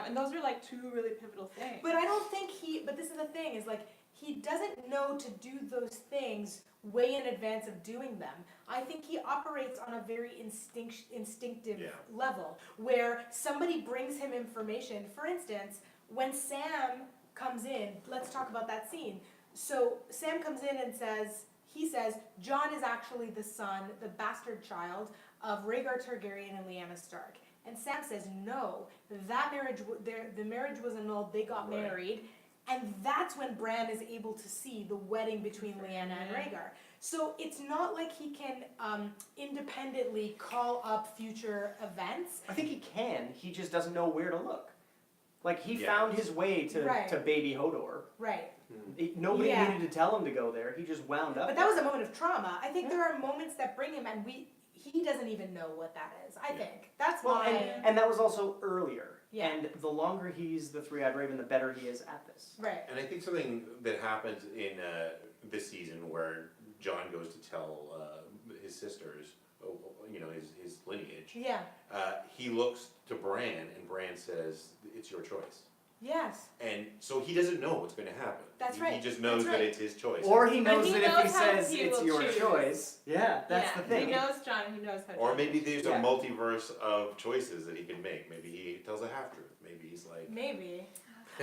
And those are like two really pivotal things. But I don't think but this is the thing, is like, he doesn't know to do those things way in advance of doing them. I think he operates on a very instinctive Yeah. level, where somebody brings him information. For instance, when Sam comes in, let's talk about that scene. So Sam comes in and says, Jon is actually the son, the bastard child of Rhaegar Targaryen and Lyanna Stark. And Sam says, no, that marriage, the marriage was annulled, they got Right. married. And that's when Bran is able to see the wedding between Lyanna and Rhaegar. So it's not like he can independently call up future events. I think he can, he just doesn't know where to look. Like, he Yeah. found his way to Right. baby Hodor. Right. Nobody Yeah. needed to tell him to go there, he just wound up But that was a moment of trauma. I think there are moments that bring him, and he doesn't even know what that is. I think that's Well, why. and that was also earlier. Yeah. And the longer he's the Three-Eyed Raven, the better he is at this. Right. And I think something that happens in this season where John goes to tell his sisters, his lineage, Yeah. he looks to Bran and Bran says, it's your choice. Yes. And so he doesn't know what's going to happen. That's He right. just knows That's that right. it's his choice. Or he But knows he that if he knows how says he it's will your choose. choice, that's the thing. He knows Jon and he knows how to Or do maybe it. there's Yeah. a multiverse of choices that he can make. Maybe he tells a half-truth. Maybe he's like... Maybe.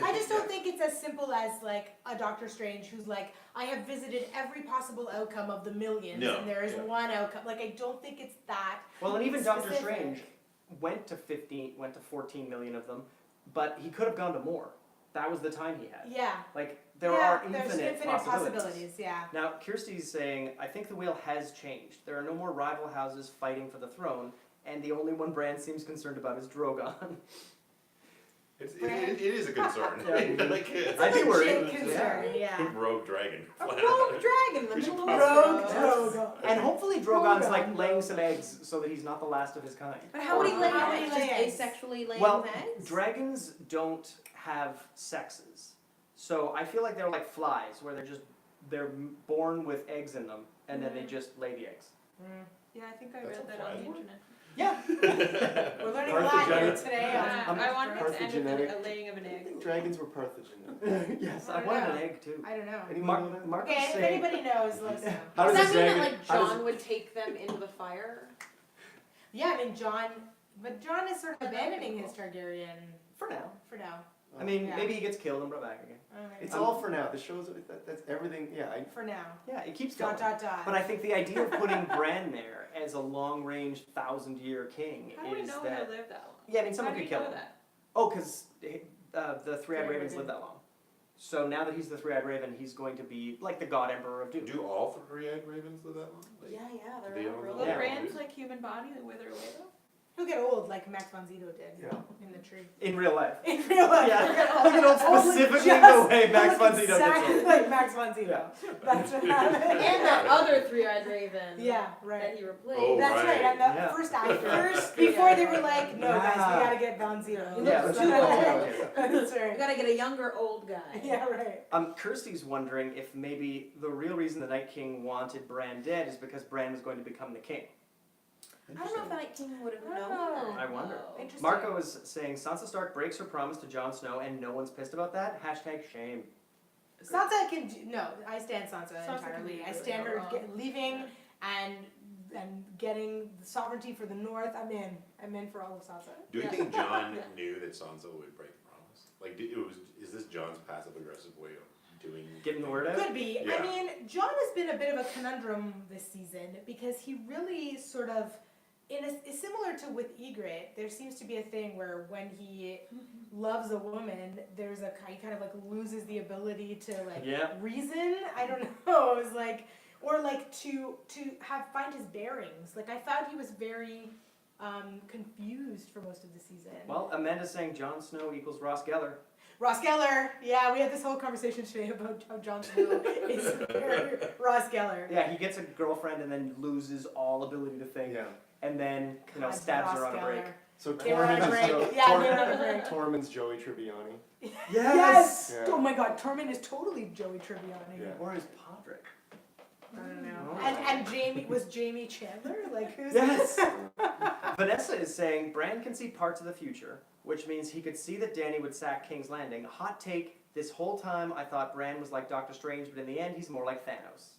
I just don't think it's as simple as like a Doctor Strange who's like, I have visited every possible outcome of the millions, No, and there is yeah. one outcome. Like, I don't think it's that. Well, and even Doctor specific. Strange went to 14 million of them, but he could have gone to more. That was the time he had. Yeah. Like, there Yeah, are there's infinite possibilities. Yeah. Now, Kirsty's saying, I think the wheel has changed. There are no more rival houses fighting for the throne, and the only one Bran seems concerned about is Drogon. It is a concern. Yeah. Like, I'd be worried. Legit concern, yeah. rogue dragon. A rogue dragon in the We should middle of Rogue the Drogon. And hopefully Drogon's Drogon. like laying some eggs so that he's not the last of his kind. But how would he lay How would eggs? he lay Just eggs? asexually laying Well, eggs? dragons don't have sexes. So I feel like they're like flies, where they're born with eggs in them, and then they just lay the eggs. Yeah, I think I That's read how that on the flies work. internet. Yeah. We're learning a lot here Parthenogenesis. today. Yeah, I'm I wanted it to end with Parthenogenetic. a laying of an I egg. think dragons were Parthenogenetic. Yes, I I don't wanted know. an egg too. I don't know. Anyone know that? Mark Okay, was if saying, anybody knows, let us know. How Does does that a mean that dragon- like how does- John would take them into the fire? Yeah, I mean, Jon is sort of abandoning his Targaryen for now. for now. I mean, Yeah. maybe he gets killed and brought back again. It's all for now. The show's that's everything. Yeah, For now. Yeah, it keeps going. Dot, dot, dot. But I think the idea of putting Bran there as a long-range, 1,000-year king How do we is know that. he'll live that long? Yeah, I mean, someone How do could you kill know him. that? Oh, because the Three-Eyed Three-Eyed Ravens Raven. live that long. So now that he's the Three-Eyed Raven, he's going to be like the God Emperor of Doom. Do all three-eyed ravens live that long? Like, Yeah, They they're all all know. Will Yeah. Bran's like human body that wither away though? He'll get old like Max von Sydow did Yeah. in the tree. In real life. In real life. Yeah. he'll get Look at old. old specifically Just the way Max von Sydow exactly gets old. like Max von Sydow. That's what happened. And that other three-eyed raven. Yeah, That right. he replaced. Oh, That's right. right. And the Yeah. first actor, before they were like, no guys, we Yeah. gotta get von Sydow. He Yeah, looks but too you old. know. That's We right. gotta get a younger old guy. Yeah, right. Kirsty's wondering if maybe the real reason the Night King wanted Bran dead is because Bran was going to become the king. I don't know if the Night King would have I known don't know. that. I wonder. though. Interesting. Marco is saying Sansa Stark breaks her promise to Jon Snow and no one's pissed about that. Hashtag shame. Sansa can do, no, I stand Sansa, Sansa can entirely. be I really stand her wrong. leaving and getting the sovereignty for the North. I'm in. I'm in for all of Sansa. Do you Yeah. think John Yeah. knew that Sansa would break the promise? Like, is this John's passive aggressive way of doing? Getting the word out? Could be. Yeah. I mean, John has been a bit of a conundrum this season because he really sort of, similar to with Ygritte, there seems to be a thing where when he loves a woman, he kind of like loses the ability to like Yeah. reason. I don't know. It was like, or like to find his bearings. Like I found he was very confused for most of the season. Well, Amanda's saying Jon Snow equals Ross Geller. Ross Geller. Yeah, we had this whole conversation today about how Jon Snow is very Ross Geller. Yeah, he gets a girlfriend and then loses all ability to think, Yeah. and then God, stabs Ross her on a break. Geller. So They were on a Tormund break. is Yeah, they were on a break. Tormund's Joey Tribbiani. Yes! Yeah. Oh my god, Tormund is totally Joey Tribbiani. Yeah. Or is Podrick? I don't know. Oh. And Jamie, was Jamie Chandler? Like, who's Yes! Vanessa is saying Bran can see parts of the future, which means he could see that Dany would sack King's Landing. Hot take, this whole time I thought Bran was like Doctor Strange, but in the end he's more like Thanos.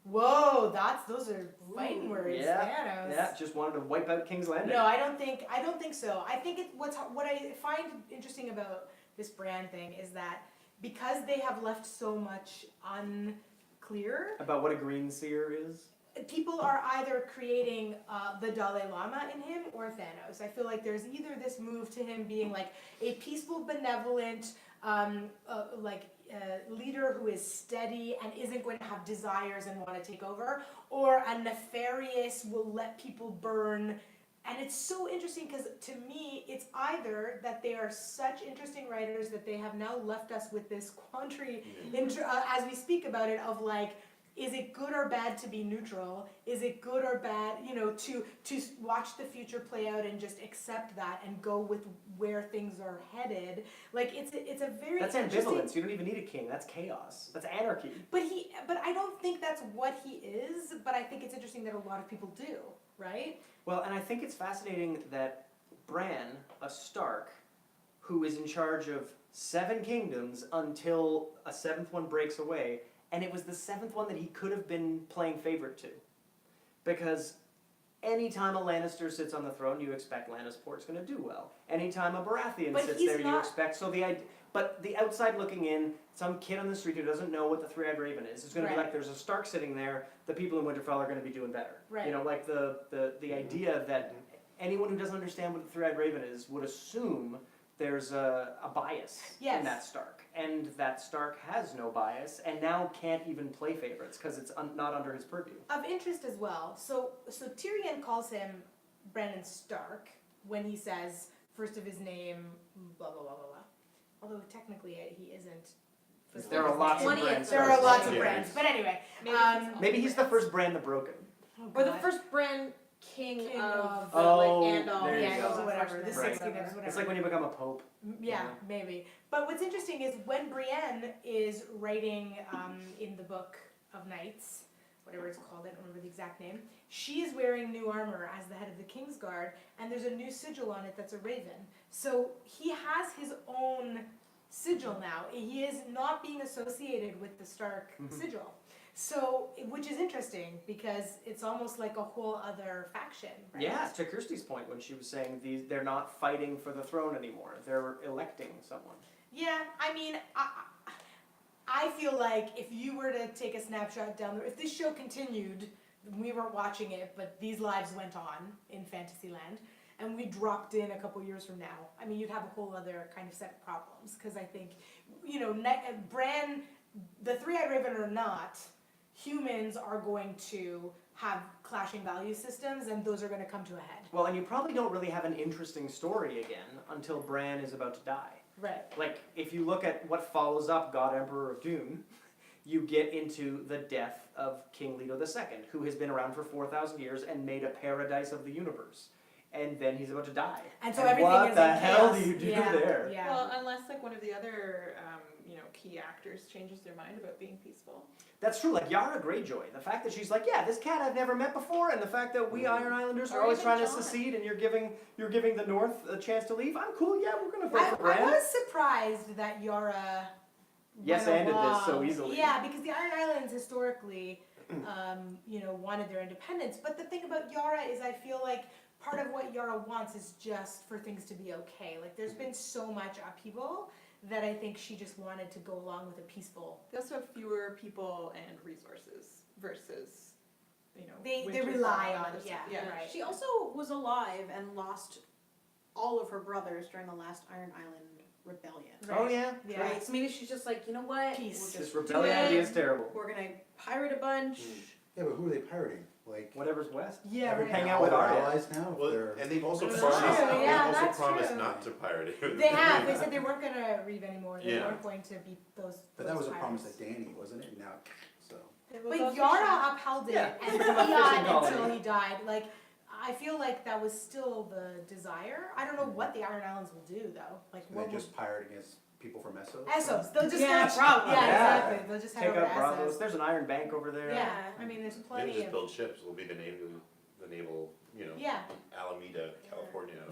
Whoa, those are fighting words, Yeah, Thanos. Yeah, just wanted to wipe out King's Landing. No, I don't think so. I think what I find interesting about this Bran thing is that because they have left so much unclear, About what a green seer is. people are either creating the Dalai Lama in him or Thanos. I feel like there's either this move to him being like a peaceful, benevolent, leader who is steady and isn't going to have desires and want to take over, or a nefarious will let people burn. And it's so interesting because to me, it's either that they are such interesting writers that they have now left us with this quandary as we speak about it of like, is it good or bad to be neutral? Is it good or bad, to watch the future play out and just accept that and go with where things are headed? Like it's a very That's interesting. ambivalence. You don't even need a king. That's chaos. That's anarchy. But I don't think that's what he is. But I think it's interesting that a lot of people do, right? Well, and I think it's fascinating that Bran, a Stark, who is in charge of 7 kingdoms until a 7th one breaks away, and it was the 7th one that he could have been playing favorite to. Because anytime a Lannister sits on the throne, you expect Lannisport's going to do well. Anytime a Baratheon But sits he's there, you not- expect... But the outside looking in, some kid on the street who doesn't know what the Three-Eyed Raven is going to be Right. like, there's a Stark sitting there, the people in Winterfell are going to be doing better. Right. You know, like the idea that anyone who doesn't understand what the Three-Eyed Raven is would assume there's a bias Yes. in that Stark. And that Stark has no bias, and now can't even play favorites, because it's not under his purview. Of interest as well. So Tyrion calls him Brennan Stark when he says first of his name, blah blah blah blah blah. Although technically he isn't. first There of are his lots name. of Bran There are Starks. lots of Yeah. brands, but anyway. Maybe Maybe he's the first Bran the Broken. Or the first Bran king, King of of- the Oh, Andal. there you Yeah, go. or whatever. The Right. 6 kingdoms, whatever. It's like when you become a pope. Yeah, Yeah. maybe. But what's interesting is when Brienne is writing in the Book of Knights, whatever it's called, I don't remember the exact name, she is wearing new armor as the head of the Kingsguard, and there's a new sigil on it that's a raven. So he has his own sigil now. He is not being associated with the Stark sigil. So, which is interesting because it's almost like a whole other faction, right? Yeah, to Kirsty's point when she was saying they're not fighting for the throne anymore. They're electing someone. Yeah, I mean, I feel like if you were to take a snapshot down if this show continued, we weren't watching it, but these lives went on in Fantasyland, and we dropped in a couple years from now, I mean, you'd have a whole other kind of set of problems, because I think, Bran, the Three-Eyed Raven or not, humans are going to have clashing value systems, and those are going to come to a head. Well, and you probably don't really have an interesting story again until Bran is about to die. Right. Like, if you look at what follows up God Emperor of Doom, you get into the death of King Leto II, who has been around for 4,000 years and made a paradise of the universe. And then he's about to die. And so everything what is the in hell chaos. do you do Yeah, there? Yeah. Well, unless like one of the other, key actors changes their mind about being peaceful. That's true, like Yara Greyjoy. The fact that she's like, yeah, this cat I've never met before, and the fact that we Iron Islanders are Or always even trying to Jon. secede, and you're giving the North a chance to leave. I'm cool. Yeah, we're gonna vote I for Bran. was surprised that Yara yes went anded this so along. easily. Yeah, because the Iron Islands historically, wanted their independence. But the thing about Yara is I feel like part of what Yara wants is just for things to be okay. Like there's been so much upheaval that I think she just wanted to go along with a peaceful. They also have fewer people and resources versus, They Winterfell rely and on other it, stuff. yeah, right. She also was alive and lost all of her brothers during the last Iron Island rebellion. Right. Oh yeah. Yeah. Right? So maybe she's just like, you know what? Peace. We'll This just rebellion do it. idea is terrible. We're gonna pirate a bunch. Yeah, but who are they pirating? Like, Whatever's west. Yeah, every- right. Hang out all with their Arya. allies now? If Well, they're- and they've also That's promised, true, they've yeah, also that's promised true. not to pirate it. They have. They said they weren't gonna reave anymore. They Yeah. weren't going to be those. But that those was a promise pirates. that Danny, wasn't it? Now, so. It was But also Yara upheld it Yeah. and Become a fishing fiat colony. until he died. Like, I feel like that was still the desire. I don't know what the Iron Islands will do though. Like, Can what they will just pirate against people from Essos? Essos? They'll just Yeah, go- probably. Yeah, Yeah. exactly. They'll just head Take over out to Bravos. Essos. There's an iron bank over there. Yeah, I mean, there's They plenty just of. build ships, will be the naval, Yeah. Alameda, California.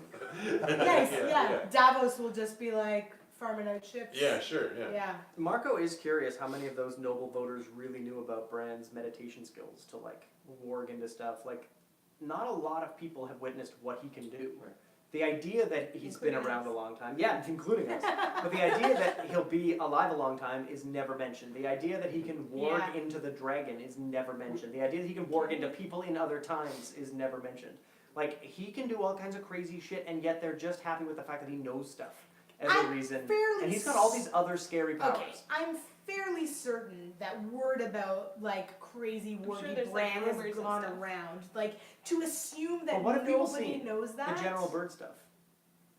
Nice. Yeah. Davos will just be like farming out ships. Yeah, sure, yeah. Yeah. Marco is curious how many of those noble voters really knew about Bran's meditation skills to like warg into stuff. Like, not a lot of people have witnessed what he can do. Right. The idea that he's been Including around us. a long time, yeah, including us. But the idea that he'll be alive a long time is never mentioned. The idea that he can warg Yeah. into the dragon is never mentioned. The idea that he can warg into people in other times is never mentioned. Like, he can do all kinds of crazy shit, and yet they're just happy with the fact that he knows stuff as a I'm reason. fairly And he's got all these other scary powers. Okay, I'm fairly certain that word about like crazy I'm sure wordy there's, like, brand has rumors and gone stuff. around. Like to assume that But what have people nobody seen? knows that. The General Bird stuff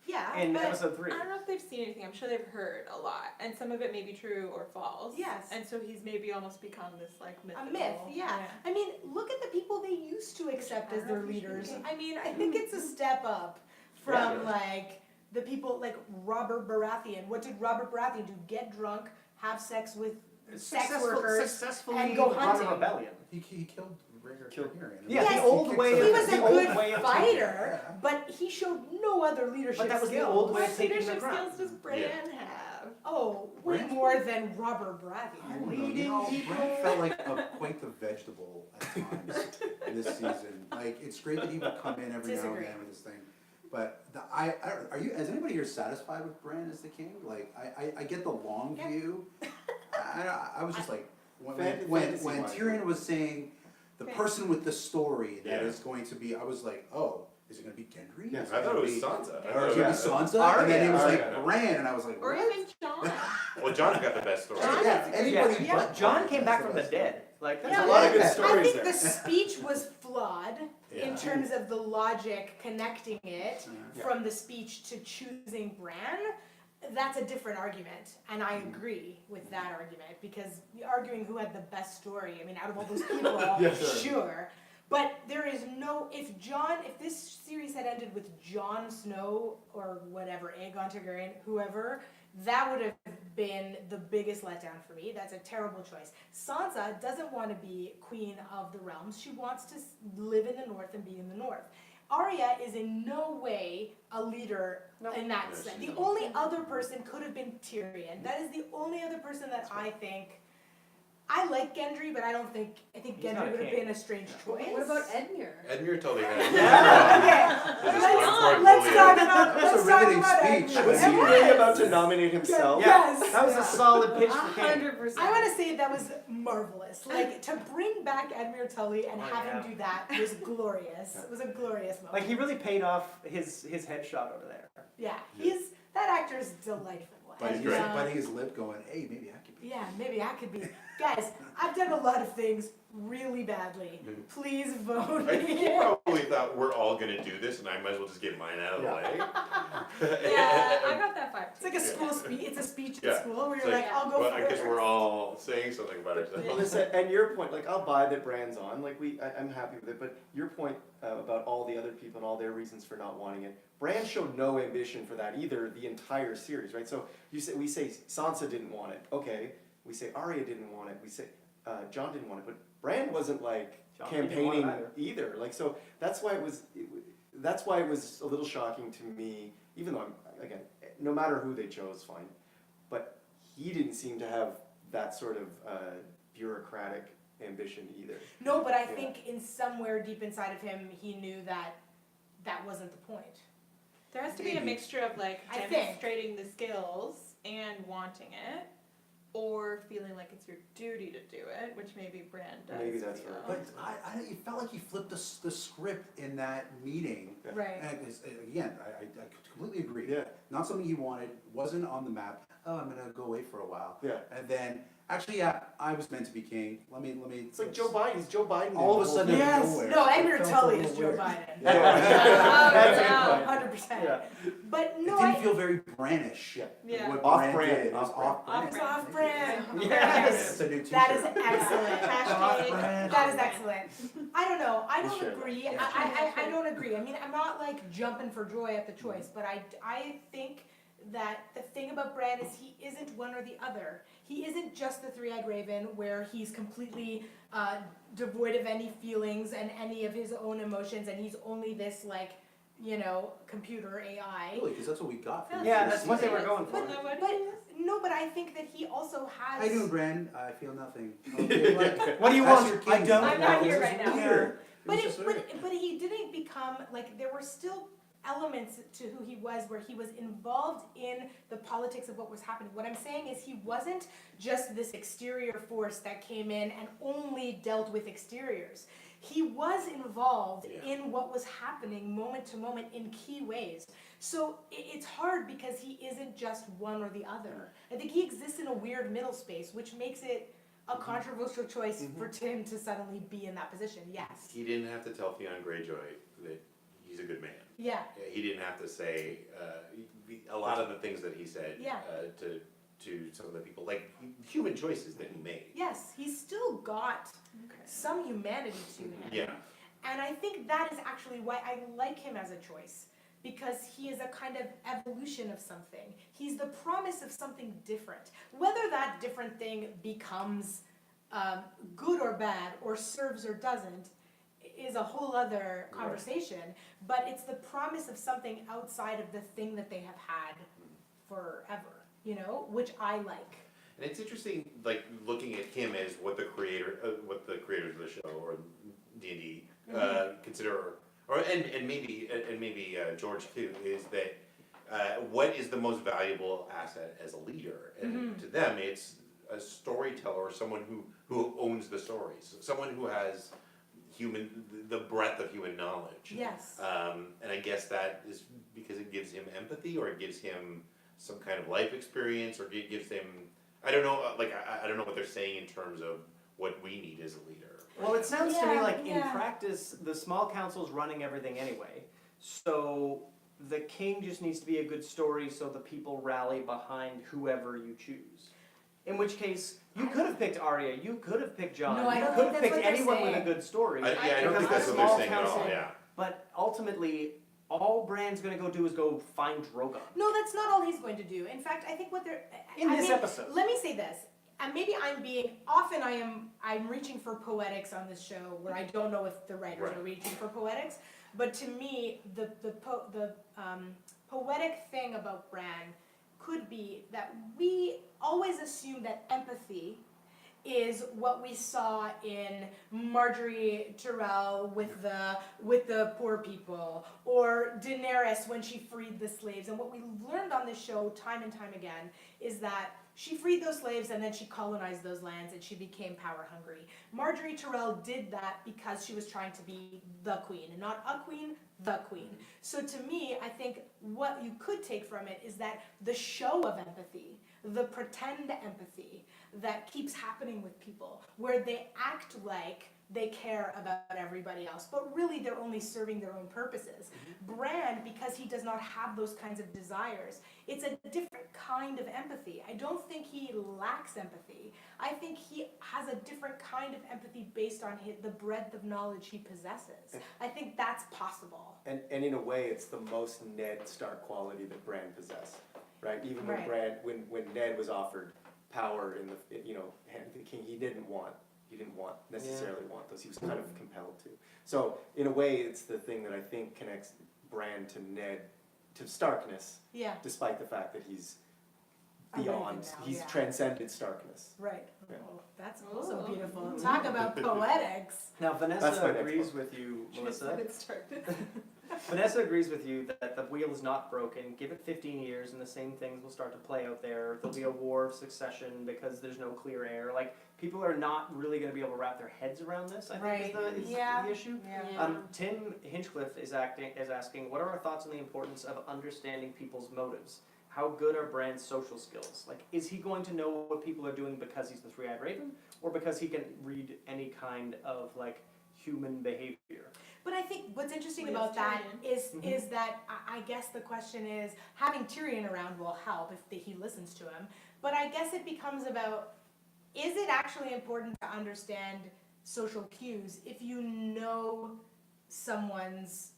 Yeah, in but episode 3. I don't know if they've seen anything. I'm sure they've heard a lot, and some of it may be true or false. Yes. And so he's maybe almost become this like a mythical. myth, yeah. I mean, look at the people they used to accept as their leaders. I mean, I think it's a step up from like the people like Robert Baratheon. What did Robert Baratheon do? Get drunk, have sex with sex workers, successfully and go run hunting. a rebellion. He killed Rhaegar Killed- Targaryen. Yeah, Yes, the old he way kicked of He some- was a the old good way of fighter, Yeah. but he showed no other leadership But that was the skills. old way of What taking the leadership crown. skills does Bran have? Oh, way Brand's more than Robert I Baratheon. don't know, you know, Brand felt like quite the vegetable at times this season. Like, it's great that he would come in every now and Disagree. then with this thing. But is anybody here satisfied with Bran as the king? Like, I get the long Yeah. view. I was just like, when Fantasy-wise. Tyrion was saying, the person with the story that Yeah. is going to be, I was like, oh, is it gonna be Gendry? Yeah, Is I thought it was gonna be- Sansa. I Or thought is it it was- gonna be Sansa? And then he was Arya. like, Bran, and I was like, Or what? even John? Well, John's got the best story. John Yeah, is- anybody yeah. but John Bran came has back the from the best dead. Like, that's Yeah, a lot of good I stories think there. the speech was flawed in Yeah. terms of the logic connecting it Yeah. from the speech to choosing Bran. That's a different argument, and I agree with that argument because arguing who had the best story. I mean, out of all those people, Yeah, sure. sure. But there is no if this series had ended with Jon Snow or whatever, Aegon Targaryen, whoever, that would have been the biggest letdown for me. That's a terrible choice. Sansa doesn't want to be queen of the realms. She wants to live in the north and be in the north. Arya is in no way a leader in that No, sense. she's The not. only other person could have been Tyrion. That is the only other person that I think. I like Gendry, but I think He's not Gendry a would have king. been a strange choice. What about Edmure? Edmure totally had it. Okay, This is let's one let's part talk bully. about That was a let's talk riveting about speech. Edmure. Was he It really was. about to nominate himself? Yeah, Yes. that was a solid pitch for King. 100%. I want to say that was marvelous. Like to bring back Edmure Tully and Oh, have yeah. him do that was glorious. It was a glorious moment. Like, he really paid off his headshot over there. Yeah, that actor is delightful. But He's And, great. biting his lip going, hey, maybe I could be. yeah, maybe I could be. Guys, I've done a lot of things really badly. Please vote I think me. he probably thought we're all gonna do this, and I might as well just get mine out of the way. Yeah, I got that vibe It's too. like a school speech. It's a speech Yeah. at school where It's you're like, like, I'll go But for I it. guess we're all saying something about ourselves. Well, listen, and your point, like, I'll buy that Bran's on, like, I'm happy with it, but your point about all the other people and all their reasons for not wanting it, Bran showed no ambition for that either the entire series, right? So we say Sansa didn't want it, okay, we say Arya didn't want it, we say Jon didn't want it, but Bran wasn't like Jon didn't campaigning want it either, like, so that's why it was a little shocking to me, even though again, no matter who they chose, fine, but he didn't seem to have that sort of bureaucratic ambition either. No, but I Yeah. think in somewhere deep inside of him, he knew that that wasn't the point. There has to be a Maybe. mixture of like I think. demonstrating the skills and wanting it, or feeling like it's your duty to do it, which maybe Bran does. Maybe that's feel. right. But I it felt like he flipped the script in that meeting. Right. And again, I completely agree. Yeah. Not something he wanted, wasn't on the map. Oh, I'm gonna go away for a while. Yeah. And then, actually, yeah, I was meant to be king. Let me. It's like Joe Biden. He's Joe Biden. All of a sudden, Yes. out of nowhere. No, it Edgar felt a Tully little is Joe weird. Biden. That's a good Oh, point. 100%. Yeah. But It no, didn't I. feel very Brannish. Yeah. Yeah. What Off Bran brand, did, it was off brand. off brand. It's off brand. That's a new t-shirt. That is excellent. Hashtag brand. That is excellent. I don't know. I We'll don't share that. agree. Yeah. I don't agree. I mean, I'm not like jumping for joy at the choice, but I think that the thing about Bran is he isn't one or the other. He isn't just the three-eyed raven where he's completely devoid of any feelings and any of his own emotions, and he's only this like, you know, computer AI. Really, because that's what we got from Yeah, the that's what they were season. going for. No, but I think that he also has. How you doing, Bran? I feel nothing. Okay, like, What do you that's want? your I king. don't I'm not know. here This right is now. weird. It But was just weird. but he didn't become like there were still elements to who he was where he was involved in the politics of what was happening. What I'm saying is he wasn't just this exterior force that came in and only dealt with exteriors. He was involved Yeah. in what was happening moment to moment in key ways. So it's hard because he isn't just one or the other. I think he exists in a weird middle space, which makes it a controversial choice for Tim to suddenly be in that position. Yes. He didn't have to tell Theon Greyjoy that he's a good man. Yeah. He didn't have to say a lot of the things that he said Yeah. to some of the people, like human choices that he made. Yes, he's still got some humanity to him. Yeah. And I think that is actually why I like him as a choice. Because he is a kind of evolution of something. He's the promise of something different. Whether that different thing becomes good or bad, or serves or doesn't, is a whole other conversation. But it's the promise of something outside of the thing that they have had forever, you know, which I like. And it's interesting, like looking at him as what the creators of the show or D&D consider, and maybe George too, is that what is the most valuable asset as a leader? And to them, it's a storyteller or someone who owns the stories, someone who has the breadth of human knowledge. Yes. And I guess that is because it gives him empathy, or it gives him some kind of life experience, or it gives him, I don't know, like I don't know what they're saying in terms of what we need as a leader. Well, it sounds to me Yeah, like in yeah. practice, the small council's running everything anyway. So the king just needs to be a good story so the people rally behind whoever you choose. In which case, you could have picked Arya, you could have picked Jon, No, I you don't could think have that's picked what they're anyone with a saying. good story. I don't Because think that's the what they're small saying at all, council- yeah. But ultimately, all Bran's gonna go do is go find Drogon. No, that's not all he's going to do. In fact, I think what they're In I this mean, episode. Let me say this, and maybe I'm reaching for poetics on this show where I don't know if the writers Right. are reaching for poetics, but to me, the poetic thing about Bran could be that we always assume that empathy is what we saw in Marjorie Tyrell with the poor people, or Daenerys when she freed the slaves. And what we learned on this show time and time again is that she freed those slaves and then she colonized those lands and she became power hungry. Marjorie Tyrell did that because she was trying to be the queen, and not a queen, the queen. So to me, I think what you could take from it is that the show of empathy, the pretend empathy that keeps happening with people, where they act like they care about everybody else, but really they're only serving their own purposes. Bran, because he does not have those kinds of desires, it's a different kind of empathy. I don't think he lacks empathy. I think he has a different kind of empathy based on the breadth of knowledge he possesses. I think that's possible. And in a way, it's the most Ned Stark quality that Bran possessed, right? Even when Right. when Ned was offered power in the hand of the king, he didn't necessarily want those. He was kind of compelled to. So in a way, it's the thing that I think connects Bran to Ned, to Starkness, Yeah. despite the fact that he's beyond. now, He's yeah. transcended starkness. Right. Yeah. Oh, that's also Ooh. beautiful. Talk about poetics. Now, That's my Vanessa next agrees book. with you, Melissa. Transcended starkness. Vanessa agrees with you that the wheel is not broken. Give it 15 years and the same things will start to play out there. There'll be a war of succession because there's no clear heir. Like, people are not really going to be able to wrap their heads around this, I think, is Yeah. the issue. Yeah. Tim Hinchcliffe is asking, what are our thoughts on the importance of understanding people's motives? How good are Bran's social skills? Like, is he going to know what people are doing because he's the Three-Eyed Raven, or because he can read any kind of, like, human behavior? But I think what's interesting We about have that Tyrion. is that I guess the question is, having Tyrion around will help if he listens to him. But I guess it becomes about, is it actually important to understand social cues if you know someone's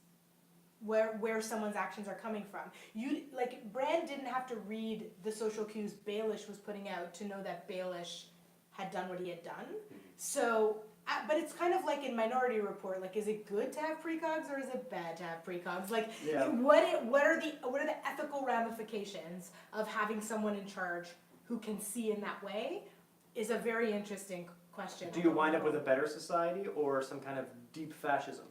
where someone's actions are coming from? You like Bran didn't have to read the social cues Baelish was putting out to know that Baelish had done what he had done. So, but it's kind of like in Minority Report. Like, is it good to have precogs or is it bad to have precogs? Like, Yeah. what are the ethical ramifications of having someone in charge who can see in that way? Is a very interesting question. Do you wind up with a better society or some kind of deep fascism?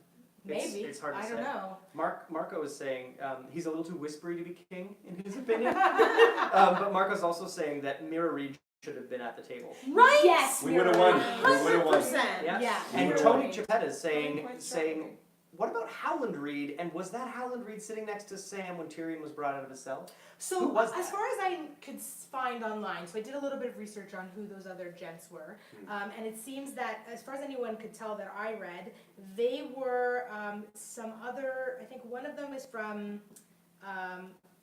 Maybe. It's hard to I say. don't know. Marco is saying he's a little too whispery to be king, in his opinion. But Marco's also saying that Mira Reed should have been at the table. Right? Yes, We would have won. We would have won. 100%. Yeah. And Mira Tony Reid. Chiapetta is saying, Quite saying, what about Howland Reed? And was that Howland Reed sitting next to Sam when Tyrion was brought out of his cell? So Who was as that? far as I could find online, so I did a little bit of research on who those other gents were, and it seems that as far as anyone could tell that I read, they were some other. I think one of them is from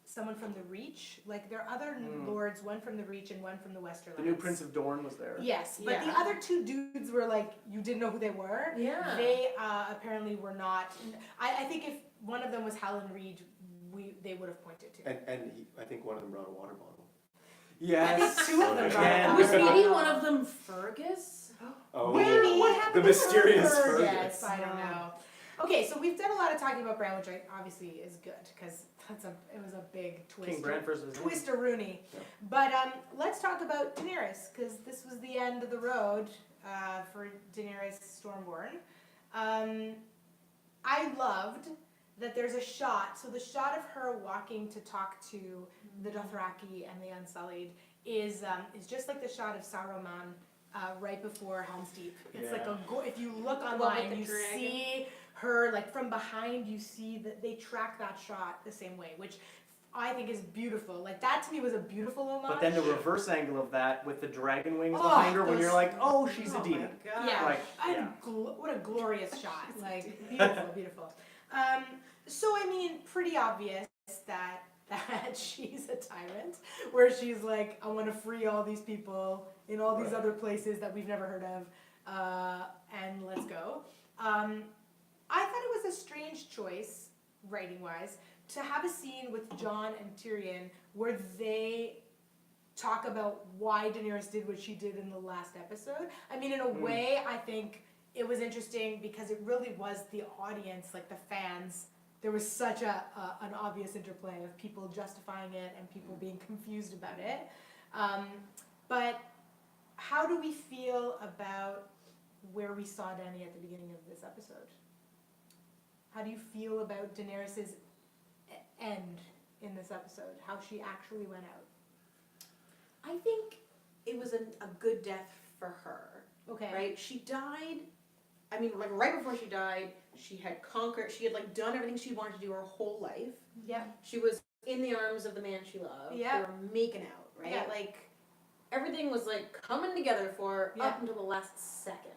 someone from the Reach. Like there are other lords, one from the Reach and one from the Westerlands. The new Prince of Dorne was there. Yes, but the Yeah. other two dudes were like you didn't know who they were. Yeah. They apparently were not. I think if one of them was Howland Reed, they would have pointed to. And I think one of them brought a water bottle. Yes. I think two of them. Yeah. Was maybe one of them Fergus? Oh, Maybe. what happened? The mysterious Fergus. Yes, I don't know. Okay, so we've done a lot of talking about Bran, which obviously is good because it was a big twist. King Bran versus Twister-Rooney. Yeah. But let's talk about Daenerys because this was the end of the road for Daenerys Stormborn. I loved that there's a shot. So the shot of her walking to talk to the Dothraki and the Unsullied is just like the shot of Saruman right before Helm's Deep. It's like if you look online, the you dragon. see her like from behind. You see that they track that shot the same way, which I think is beautiful. Like that to me was a beautiful homage. But then the reverse angle of that with the dragon wings Oh, behind her when those- you're like, oh, she's Oh a demon. my God. Yeah. Like, yeah. What a glorious shot. Like, beautiful, beautiful. So, I mean, pretty obvious that she's a tyrant, where she's like, I want to free all these people in all these other places that we've never heard of, and let's go. I thought it was a strange choice, writing-wise, to have a scene with Jon and Tyrion where they talk about why Daenerys did what she did in the last episode. I mean, in a way, I think it was interesting because it really was the audience, like the fans. There was such an obvious interplay of people justifying it and people being confused about it. But how do we feel about where we saw Dany at the beginning of this episode? How do you feel about Daenerys' end in this episode? How she actually went out? I think it was a good death for her. Okay. Right? She died, I mean, like right before she died, she had conquered, she had like done everything she wanted to do her whole life. Yeah. She was in the arms of the man she loved. Yeah. They were making out, right? Yeah. Like, everything was like coming together for her Yeah. up until the last second.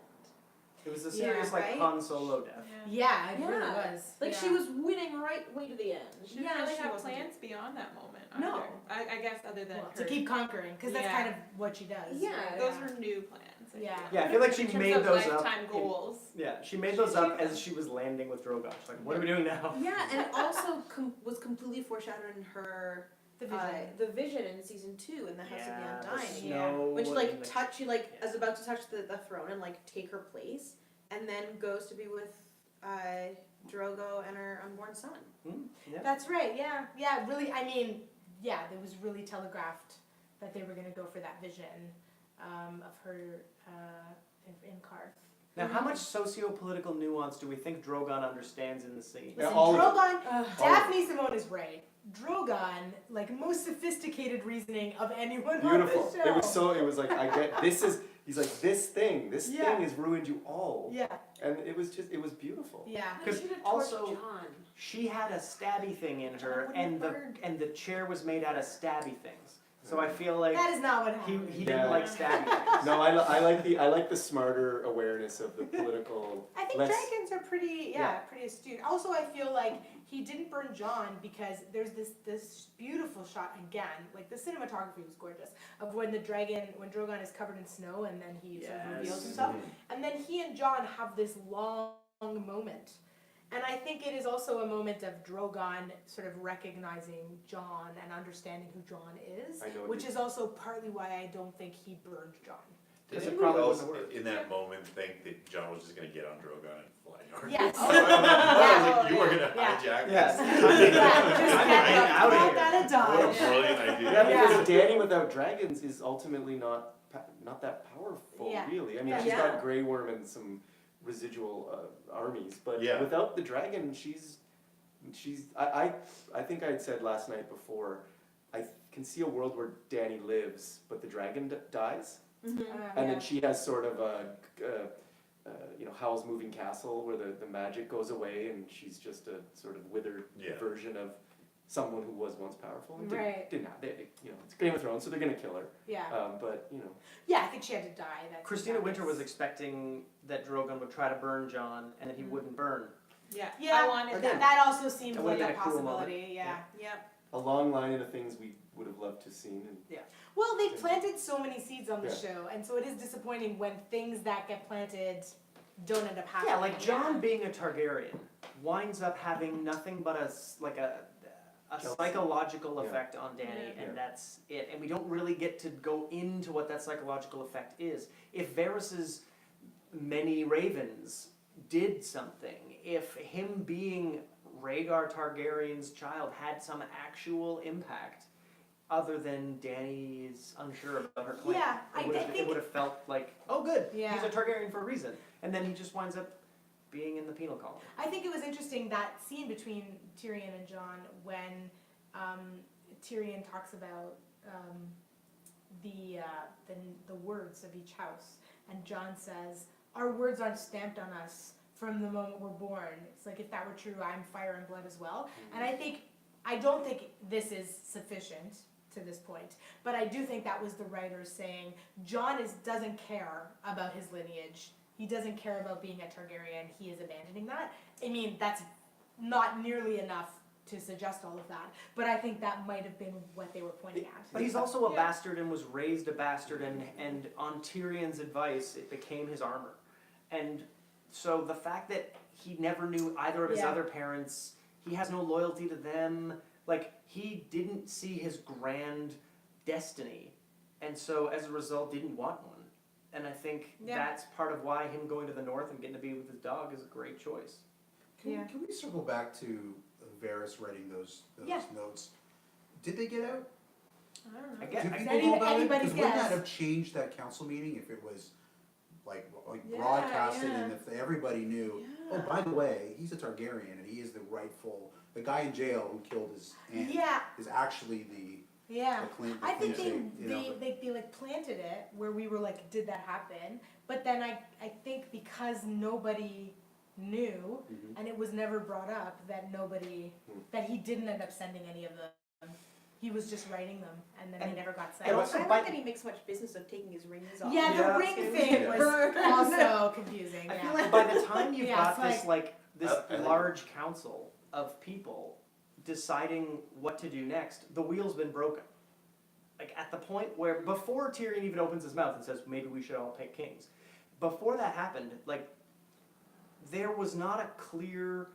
It was a serious, Yeah, like, right? Han Solo death. Yeah, it Yeah. really was. Like, Yeah. she was winning right way to the end. She didn't Yeah, really she have wasn't- plans beyond that moment. No. either. I guess other than Well, her. to keep conquering, because that's Yeah. kind of what she does. Yeah. Those were new plans. I Yeah. think. Yeah, I feel like she In terms made of those up. lifetime goals. Yeah, she made those up as she was landing with Drogosh. Like, what are we doing now? Yeah, and it also was completely foreshadowed in her The vision. the vision in season 2 in the House Yeah, of the the Undying. snow When she and like the- she like yeah. is about to touch the throne and like take her place, and then goes to be with Drogo and her unborn son. Yeah. That's right, yeah. Yeah, really, I mean, yeah, it was really telegraphed that they were going to go for that vision of her in Karth. Now, how much socio-political nuance do we think Drogon understands in the scene? Yeah, Listen, all of it. Drogon, Daphne Simone is right. Drogon, like most sophisticated reasoning of anyone Beautiful. on the show. It was like, I get, he's like, this thing Yeah. has ruined you all. Yeah, And it was beautiful. yeah. They should have also- torched John. She had a stabby thing in John her, wouldn't and have burned. the chair was made out of stabby things. So I feel like That is not what happened. he Yeah. didn't like stabby things. No, I like the smarter awareness of the political. I think less- dragons are pretty, pretty astute. Also, I feel like he didn't burn John because there's this beautiful shot again, like the cinematography was gorgeous, of when Drogon is covered in snow and then he sort of reveals Yes. himself, and then he and John have this long moment. And I think it is also a moment of Drogon sort of recognizing John and understanding who John is, I know what which you- is also partly why I don't think he burned John. Did Because it anyone probably else wouldn't work. in that moment think that John was just gonna get on Drogon and fly north? Yes. I was like, you were gonna Yeah. hijack Yes. this. Yeah, just I'm get right out of here. that What a done. brilliant idea. Yeah, because Yeah. Dany without dragons is ultimately not that powerful, Yeah. really. I mean, Yeah. she's Yeah. got Grey Worm and some residual armies, but Yeah. without the dragon, she's. I think I had said last night before. I can see a world where Dany lives, but the dragon dies, and then she has sort of a. Howl's Moving Castle, where the magic goes away, and she's just a sort of withered Yeah. version of someone who was once powerful. And Right. Didn't have, it's Game of Thrones, so they're gonna kill her. Yeah. But Yeah, I think she had to die. That's Christina Winter was obvious. expecting that Drogon would try to burn John and that he wouldn't burn. Yeah, Yeah, I wanted Again, that. That also seems That like would've a been a cool moment. possibility. Yeah. Yep. a long line of things we would have loved to have seen. And Well, they planted so many seeds on the Yeah. show, and so it is disappointing when things that get planted don't end up happening. Yeah, like John being a Targaryen winds up having nothing but a psychological Yeah. effect on Dany, Yeah. and that's it. And we don't really get to go into what that psychological effect is. If Varys's many ravens did something, if him being Rhaegar Targaryen's child had some actual impact, other than Dany is unsure about her claim. Yeah, I it think- would have felt like, oh good, Yeah. he's a Targaryen for a reason. And then he just winds up being in the penal colony. I think it was interesting that scene between Tyrion and John when Tyrion talks about the words of each house, and John says, "Our words aren't stamped on us from the moment we're born." It's like, if that were true, I'm fire and blood as well. And I don't think this is sufficient to this point, but I do think that was the writers saying John doesn't care about his lineage. He doesn't care about being a Targaryen. He is abandoning that. I mean, that's not nearly enough to suggest all of that, but I think that might have been what they were pointing at. But he's also a bastard and was raised a bastard, and on Tyrion's advice, it became his armor. And so the fact that he never knew either of his Yeah. other parents, he has no loyalty to them, like, he didn't see his grand destiny, and so as a result didn't want one. And I think Yeah. that's part of why him going to the north and getting to be with his dog is a great choice. Yeah. Can we circle back to Varys writing those Yeah. notes? Did they get out? I don't know. I guess, Do I- people know about it? anybody's Because wouldn't guess. that have changed that council meeting if it was like Yeah, broadcasted yeah. and if everybody knew, oh, Yeah. by the way, he's a Targaryen and he is the guy in jail who killed his aunt Yeah, is actually the yeah. clean, I think they, they planted it where we were like, did that happen? But then I think because nobody knew Mhm. and it was never brought up that that he didn't end up sending any of them. He was just writing them and then they And- never got and sent. also I by- like that he makes so much business of taking his rings off. Yeah, the Yeah. ring thing Yeah. was also confusing. I Yeah. feel like by the time you've Yeah, got it's this I like large council of people deciding what to do next, the wheel's been broken. Like at the point where before Tyrion even opens his mouth and says maybe we should all pick kings, before that happened, like there was not a clear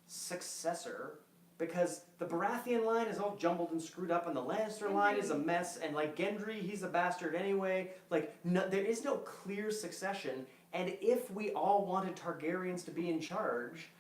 successor because the Baratheon line is all jumbled and screwed up and the Lannister line is a mess and like Gendry, he's a bastard anyway. Like no, there is no clear succession, and if we all wanted Targaryens to be in charge,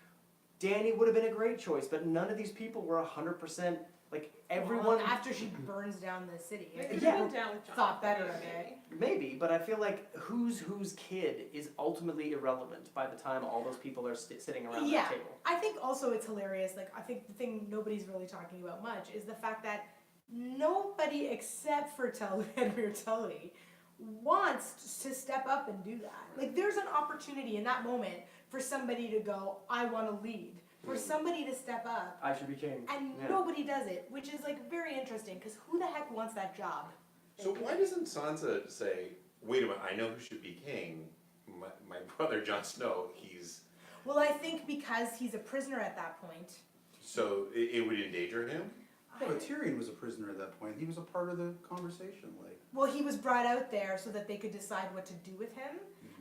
Dany would have been a great choice, but none of these people were 100% like everyone after she burns down the city. They I could think have Yeah. been down with John. Thought better of it. maybe, but I feel like whose kid is ultimately irrelevant by the time all those people are sitting around Yeah. that table. I think also it's hilarious. Like I think the thing nobody's really talking about much is the fact that nobody except for Henry or Tully wants to step up and do that. Like there's an opportunity in that moment for somebody to go, I want to lead. For somebody to step up, I should be king. and Yeah. nobody does it, which is like very interesting because who the heck wants that job? So why doesn't Sansa say, wait a minute, I know who should be king, my brother Jon Snow, he's, Well, I think because he's a prisoner at that point. so it would endanger him? Yeah, but Tyrion was a prisoner at that point. He was a part of the conversation. Like, Well, he was brought out there so that they could decide what to do with him,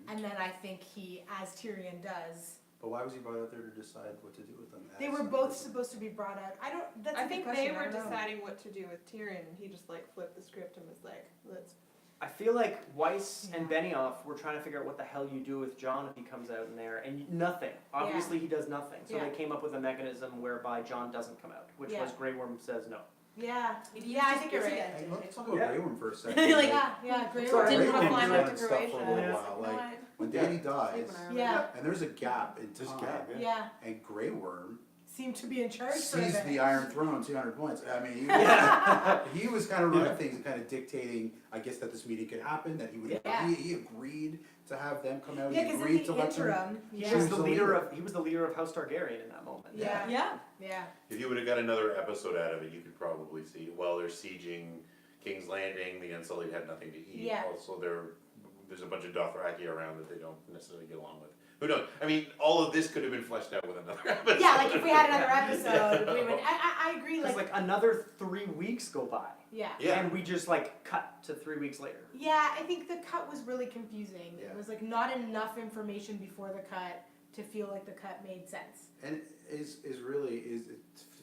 and then I think he, as Tyrion does, but why was he brought out there to decide what to do with them? they as were some both person? supposed to be brought out. I don't. That's a I good think question, they I were don't know. deciding what to do with Tyrion, and he just like flipped the script and was like, let's. I feel like Weiss and Yeah. Benioff were trying to figure out what the hell you do with John if he comes out in there, and nothing. Obviously, he does nothing. So Yeah. they came up with a mechanism whereby John doesn't come out, which Yeah. was Grey Worm says no. Yeah, Maybe he yeah, I was think just you're busy right. that Hey, day. let's talk about Yeah. Grey Worm for a second. Like, Like, yeah, Grey Sorry. Worm. Didn't want to Grey fly Worm's him out done to stuff for a Croatia. little Yeah. while. No, Like, I- when Dany Sleep dies, when I remember. Yeah, and there's a gap in Just time, gap, yeah. yeah, and Grey Worm seemed to be in charge for a seized bit. the Iron Throne, 200 points. I mean, he was, Yeah. he was kind of running Yeah. things and kind of dictating, I guess, that this meeting could happen, that he would, Yeah. he agreed to have them come out, Yeah, he because agreed in to the let them. interim, He yeah, was Choose the the leader leader. of he was the leader of House Targaryen in that moment. yeah, Yeah. yeah. If you would have got another episode out of it, you could probably see, well, they're sieging King's Landing, the Unsullied have nothing to eat. Yeah. Also, there's a bunch of Dothraki around that they don't necessarily get along with. Who knows? I mean, all of this could have been fleshed out with another episode. Yeah, like if we had another episode, we would. I agree. It's Like, like another 3 weeks go by, yeah. Yeah. and we just like cut to 3 weeks later. Yeah, I think the cut was really confusing. Yeah. It was like not enough information before the cut to feel like the cut made sense. And it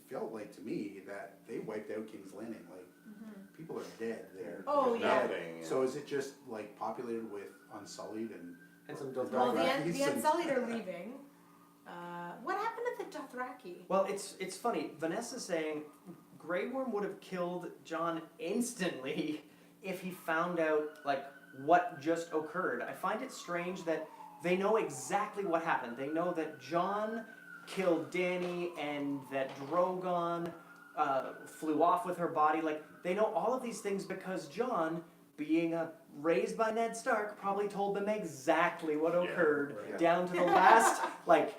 felt like to me that they wiped out King's Landing, like, people are dead there. Oh, There's yeah. nothing, yeah. So is it just like populated with Unsullied and And some Well, Dothraki. the Unsullied are leaving. What happened to the Dothraki? Well, it's funny. Vanessa's saying Grey Worm would have killed John instantly if he found out like what just occurred. I find it strange that they know exactly what happened. They know that John killed Dany and that Drogon flew off with her body. Like they know all of these things because John, being raised by Ned Stark, probably told them exactly what Yeah, occurred right. down to the last like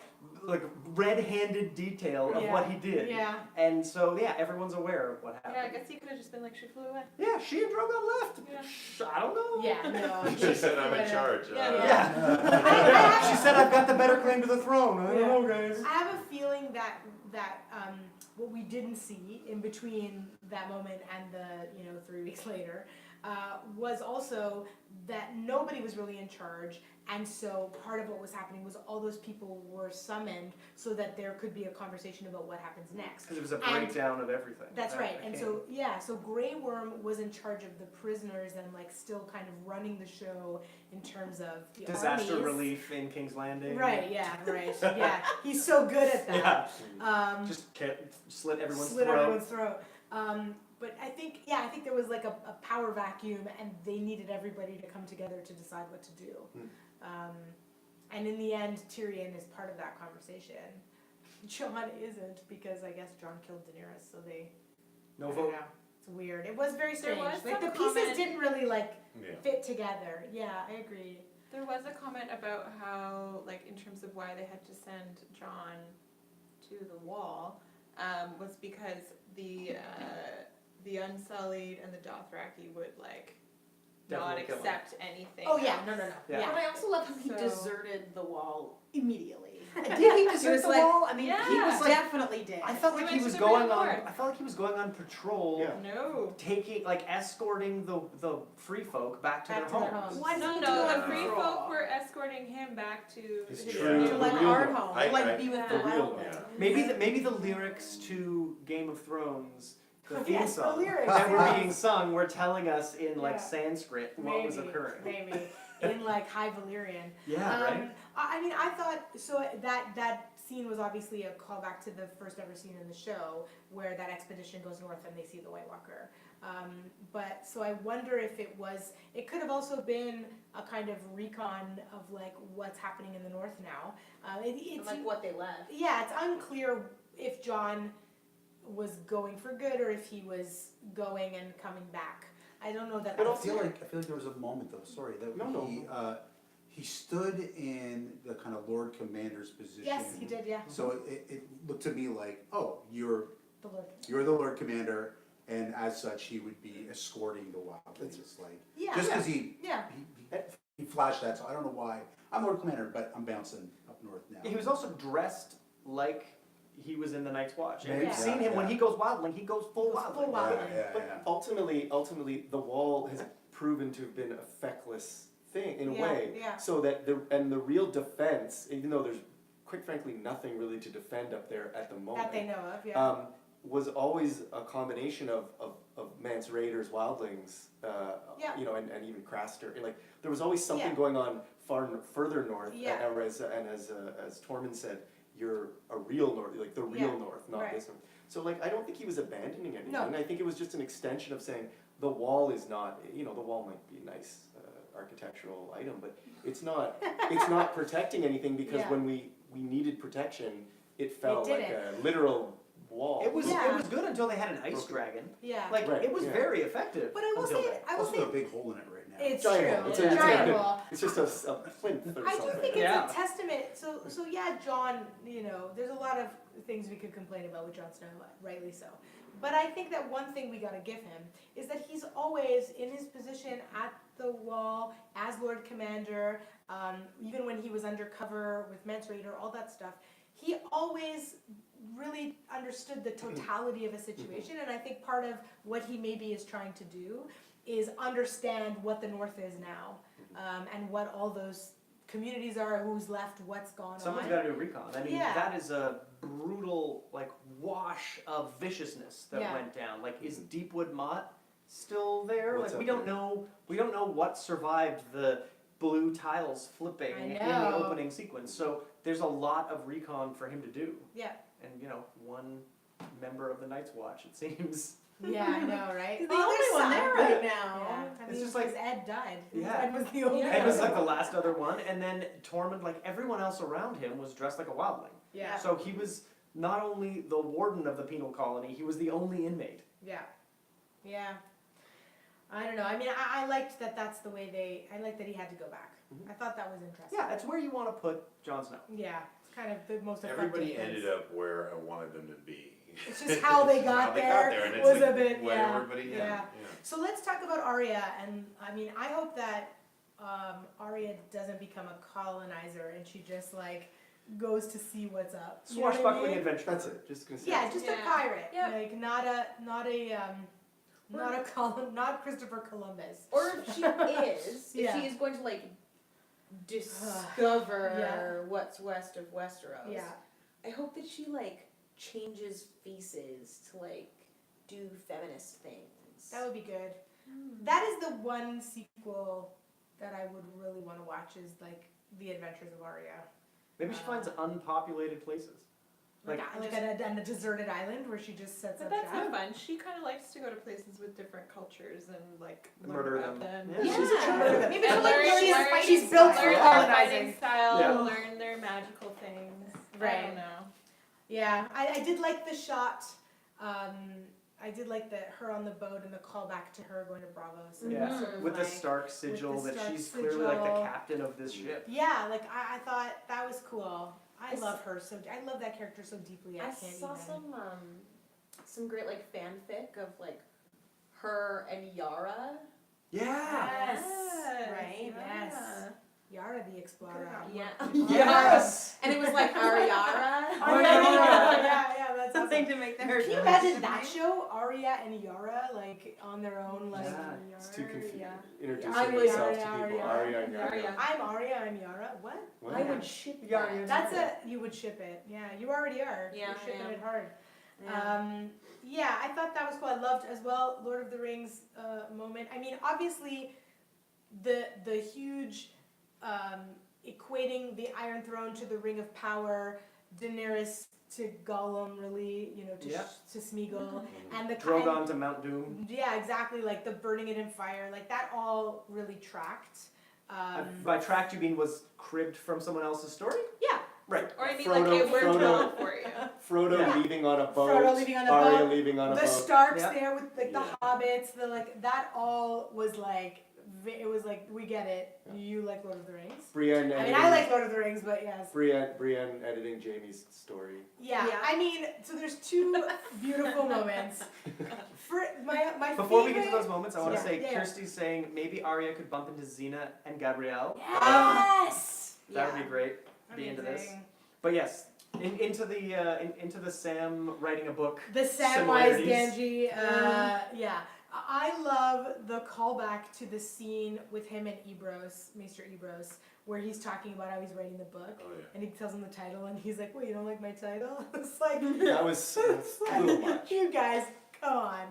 red-handed detail of what he did. Yeah. And so yeah, everyone's aware of what Yeah, I happened. guess he could have just been like, she flew away. Yeah, she and Drogon left. Yeah. I don't know. Yeah, no. She said, I'm in charge. Yeah. She said I've got the better claim to the throne. I don't Yeah. know, guys. I have a feeling that what we didn't see in between that moment and the 3 weeks later was also that nobody was really in charge, and so part of what was happening was all those people were summoned so that there could be a conversation about what happens next. Because it was a And- breakdown of everything. That's That right, and became- so so Grey Worm was in charge of the prisoners and like still kind of running the show in terms of the disaster armies. relief in King's Landing. Right, yeah, he's so good at that. Yeah. Just slit everyone's Slit throat. everyone's throat. But I think there was like a power vacuum, and they needed everybody to come together to decide what to do. And in the end, Tyrion is part of that conversation. Jon isn't, because I guess Jon killed Daenerys, so they. No I don't vote. know. It's weird. It was very There strange. was Like some the pieces comment- didn't really like Yeah. fit together. Yeah, I agree. There was a comment about how, like, in terms of why they had to send John to the wall, was because the Unsullied and the Dothraki would, like, not Definitely kill him. accept anything. Oh yeah, no. Yeah. But I also love how he So- deserted the wall immediately. Did he He desert was the like, wall? I mean, he Yeah. was like. Definitely did. I felt He like went he to was the going Real on. North. I felt like he was going on patrol, Yeah. No. taking like escorting the free folk back to Back their to their homes. homes. Why No, did he no, do the that? free No. folk were escorting him back to His his true- To like real our home. home, I- like be with the for real, wildling. yeah. Maybe the lyrics to Game of Thrones, the theme Yes, the song lyrics, that were yes. being sung, were telling us in like Yeah. Sanskrit what was occurring. Maybe in like High Valyrian. Yeah, right. I mean, I thought so that scene was obviously a callback to the first ever scene in the show where that expedition goes north and they see the White Walker. But so I wonder if it could have also been a kind of recon of like what's happening in the north now. And like what they left. Yeah, it's unclear if John was going for good or if he was going and coming back. I don't know that. I feel like there was a moment though. Sorry, that he stood in the kind of Lord Commander's position. Yes, he did. Yeah. So it looked to me like, oh, you're The Lord. the Lord Commander, and as such, he would be escorting the wildlings. It's like Yeah. just because he flashed that. So I don't know why I'm Lord Commander, but I'm bouncing up north now. He was also dressed like he was in the Night's Watch. And Yeah. we've seen him when he goes wildling, he goes full wildling. full wildling. But ultimately, the wall has proven to have been a feckless thing in a way. Yeah. So that the real defense, even though there's quite frankly nothing really to defend up there at the moment, That they know of. Yeah. was always a combination of Mance Raiders, wildlings, Yeah. you know, and even Craster. Like there was always something Yeah. going on further north. Yeah. And as Tormund said, you're a real north, like the real Yeah. north, not Right. this one. So like I don't think he was abandoning anything. No. I think it was just an extension of saying the wall is not. You know, the wall might be a nice architectural item, but it's not. It's not protecting anything because Yeah. when we needed protection, it felt like didn't. a literal wall. It was Yeah. good until they had an ice dragon. Yeah. Like Right, it was yeah. very effective. But I will until say, then. Also got a big hole in it right now. it's Giant true. wall. It's It's a a giant giant- wall. It's just a plinth or I something. do think Yeah. it's a testament. So yeah, John. You know, there's a lot of things we could complain about with Jon Snow, rightly so. But I think that one thing we got to give him is that he's always in his position at the wall as Lord Commander. Even when he was undercover with Mance Raider, all that stuff, he always really understood the totality of a situation. And I think part of what he maybe is trying to do is understand what the North is now, and what all those communities are, who's left, what's gone Someone's on. got to do a recon. I mean, Yeah. that is a brutal like wash of viciousness that Yeah. went down. Like, is Deepwood Mott still there? What's like, we up don't know. We don't know what survived the blue tiles flipping I in the know. opening sequence. So there's a lot of recon for him to do. Yeah. And you know, one member of the Night's Watch, it seems. Yeah, I know, right? He's the Well, only there's one some. there right now. Yeah, I It's mean, just like- because Ed died. Yeah. Ed was the only Yeah. one. It was like the last other one, and then Tormund, like everyone else around him, was dressed like a wildling. Yeah. So he was not only the warden of the penal colony, he was the only inmate. Yeah. Yeah. I don't know. I mean, I liked that that's the way I liked that he had to go back. Mhm. I thought that was interesting. Yeah, that's where you want to put Jon Snow. Yeah. It's kind of the most effective Everybody place. ended up where I wanted them to be. It's just how they got How they there and it's was like a bit, what yeah. everybody, yeah. So let's talk about Arya, and I mean, I hope that Arya doesn't become a colonizer and she just like goes to see what's up. You know what I Swashbuckling mean? adventure. That's it. Just gonna say. Yeah, just a Yeah. pirate. Yep. Like not Christopher Columbus. Or if she is, Yeah. if she is going to like discover Yeah. what's west of Westeros. Yeah. I hope that she like changes faces to like do feminist things. That would be good. That is the one sequel that I would really want to watch is like The Adventures of Arya. Maybe she finds unpopulated places. Like on a deserted island where she just sets But up that's shop. not fun. She kind of likes to go to places with different cultures and like learn Murder about them. them. Yeah. She's a true murderer. Maybe And she'll like learn- she's, learn- she's built for learn their colonizing. fighting style, Yeah. learn their magical things. I Right. don't know. Yeah, I did like the shot. I did like her on the boat and the callback to her going to Bravos. And Yeah, sort of with the like- Stark sigil the that Stark she's clearly like the sigil. captain of this ship. Yeah, like I thought that was cool. I I love her so. I love that character so deeply. I I can't saw even. some great like fanfic of like her and Yara. Yeah. Yes. Yes, Right. yeah. Yes. Yara the Explorer. Yeah. Yes. And it was like Ariara. Oh, yeah, that's Something awesome. to make the Can you imagine that show, Arya and Yara, like on their own, like. Yeah. It's too confusing. Yeah. Introducing I would- yourself to Arya, people. Arya. Arya and Yara. Arya. I'm Arya, I'm Yara. What? What? I would ship Yara. that. That's you would ship it. Yeah, you already are. Yeah, You're I shipping am. it hard. Yeah. Yeah, I thought that was cool. I loved as well Lord of the Rings moment. I mean, obviously, the huge equating the Iron Throne to the Ring of Power Daenerys to Gollum, really, you know, to Yeah. to Smeagol, and the Drogon to Mount Doom. yeah, exactly, like the burning it in fire, like that all really tracked. By tracked you mean was cribbed from someone else's story? Yeah. Right. Or I mean, Frodo- like, it worked Frodo- well for you. Frodo Yeah. leaving on a boat. Frodo leaving on a Arya boat, leaving on a the boat. Starks Yeah. there with like the Yeah. hobbits, the like that all was like it was like we get it. Yeah. You like Lord of the Rings. Brienne I editing. mean, I like Lord of the Rings, but yes. Brienne editing Jaime's story. Yeah, Yeah. I mean, so there's two beautiful moments. For my Before we favorite, get to those moments, I want to Yeah, say yeah, yeah. Kirsty's saying maybe Arya could bump into Xena and Gabrielle. Yes. That would be great. Be into this. Amazing. But yes, into the Sam writing a book. The Samwise similarities. Gamgee, yeah. I love the callback to the scene with him and Maester Ebros, where he's talking about how he's writing the book, Oh, yeah. and he tells him the title, and he's like, "Wait, you don't like my title?" It's like, That was it's a little much. like, you guys, come on.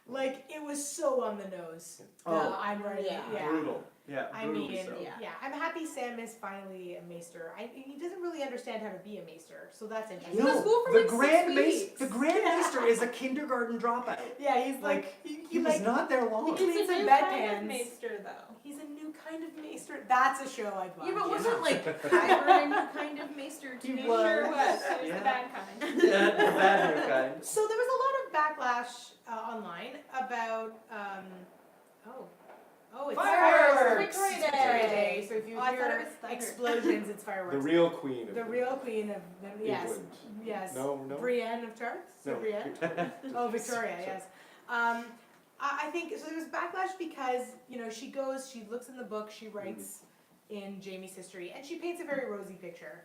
Like, it was so on the nose. Oh. I'm writing, Yeah. Brutal. Yeah, I brutally mean, so. yeah, I'm happy Sam is finally a maester. He doesn't really understand how to be a maester, so that's interesting. He's in school for the like 6 Grand weeks. The Grand Maester is a kindergarten dropout. Yeah, he's like, He was not there long. He cleans It's a some new bedpans. kind of maester, though. He's a new kind of maester. That's a show I'd watch. Yeah, but wasn't like Kyber a new kind of maester too? He It was. sure was. It was Yeah. the bad kind. Yeah, the bad new kind. So there was a lot of backlash online about it's Fireworks! Victoria Day. So if you Oh, I thought it hear was thunder. explosions, it's fireworks. The real queen of The real queen of yes, England. yes. No, no. Brienne of Tarth. No. Brienne. Oh, Victoria. Yes. I think so. There was backlash because she looks in the book, she writes in Jaime's history, and she paints a very rosy picture.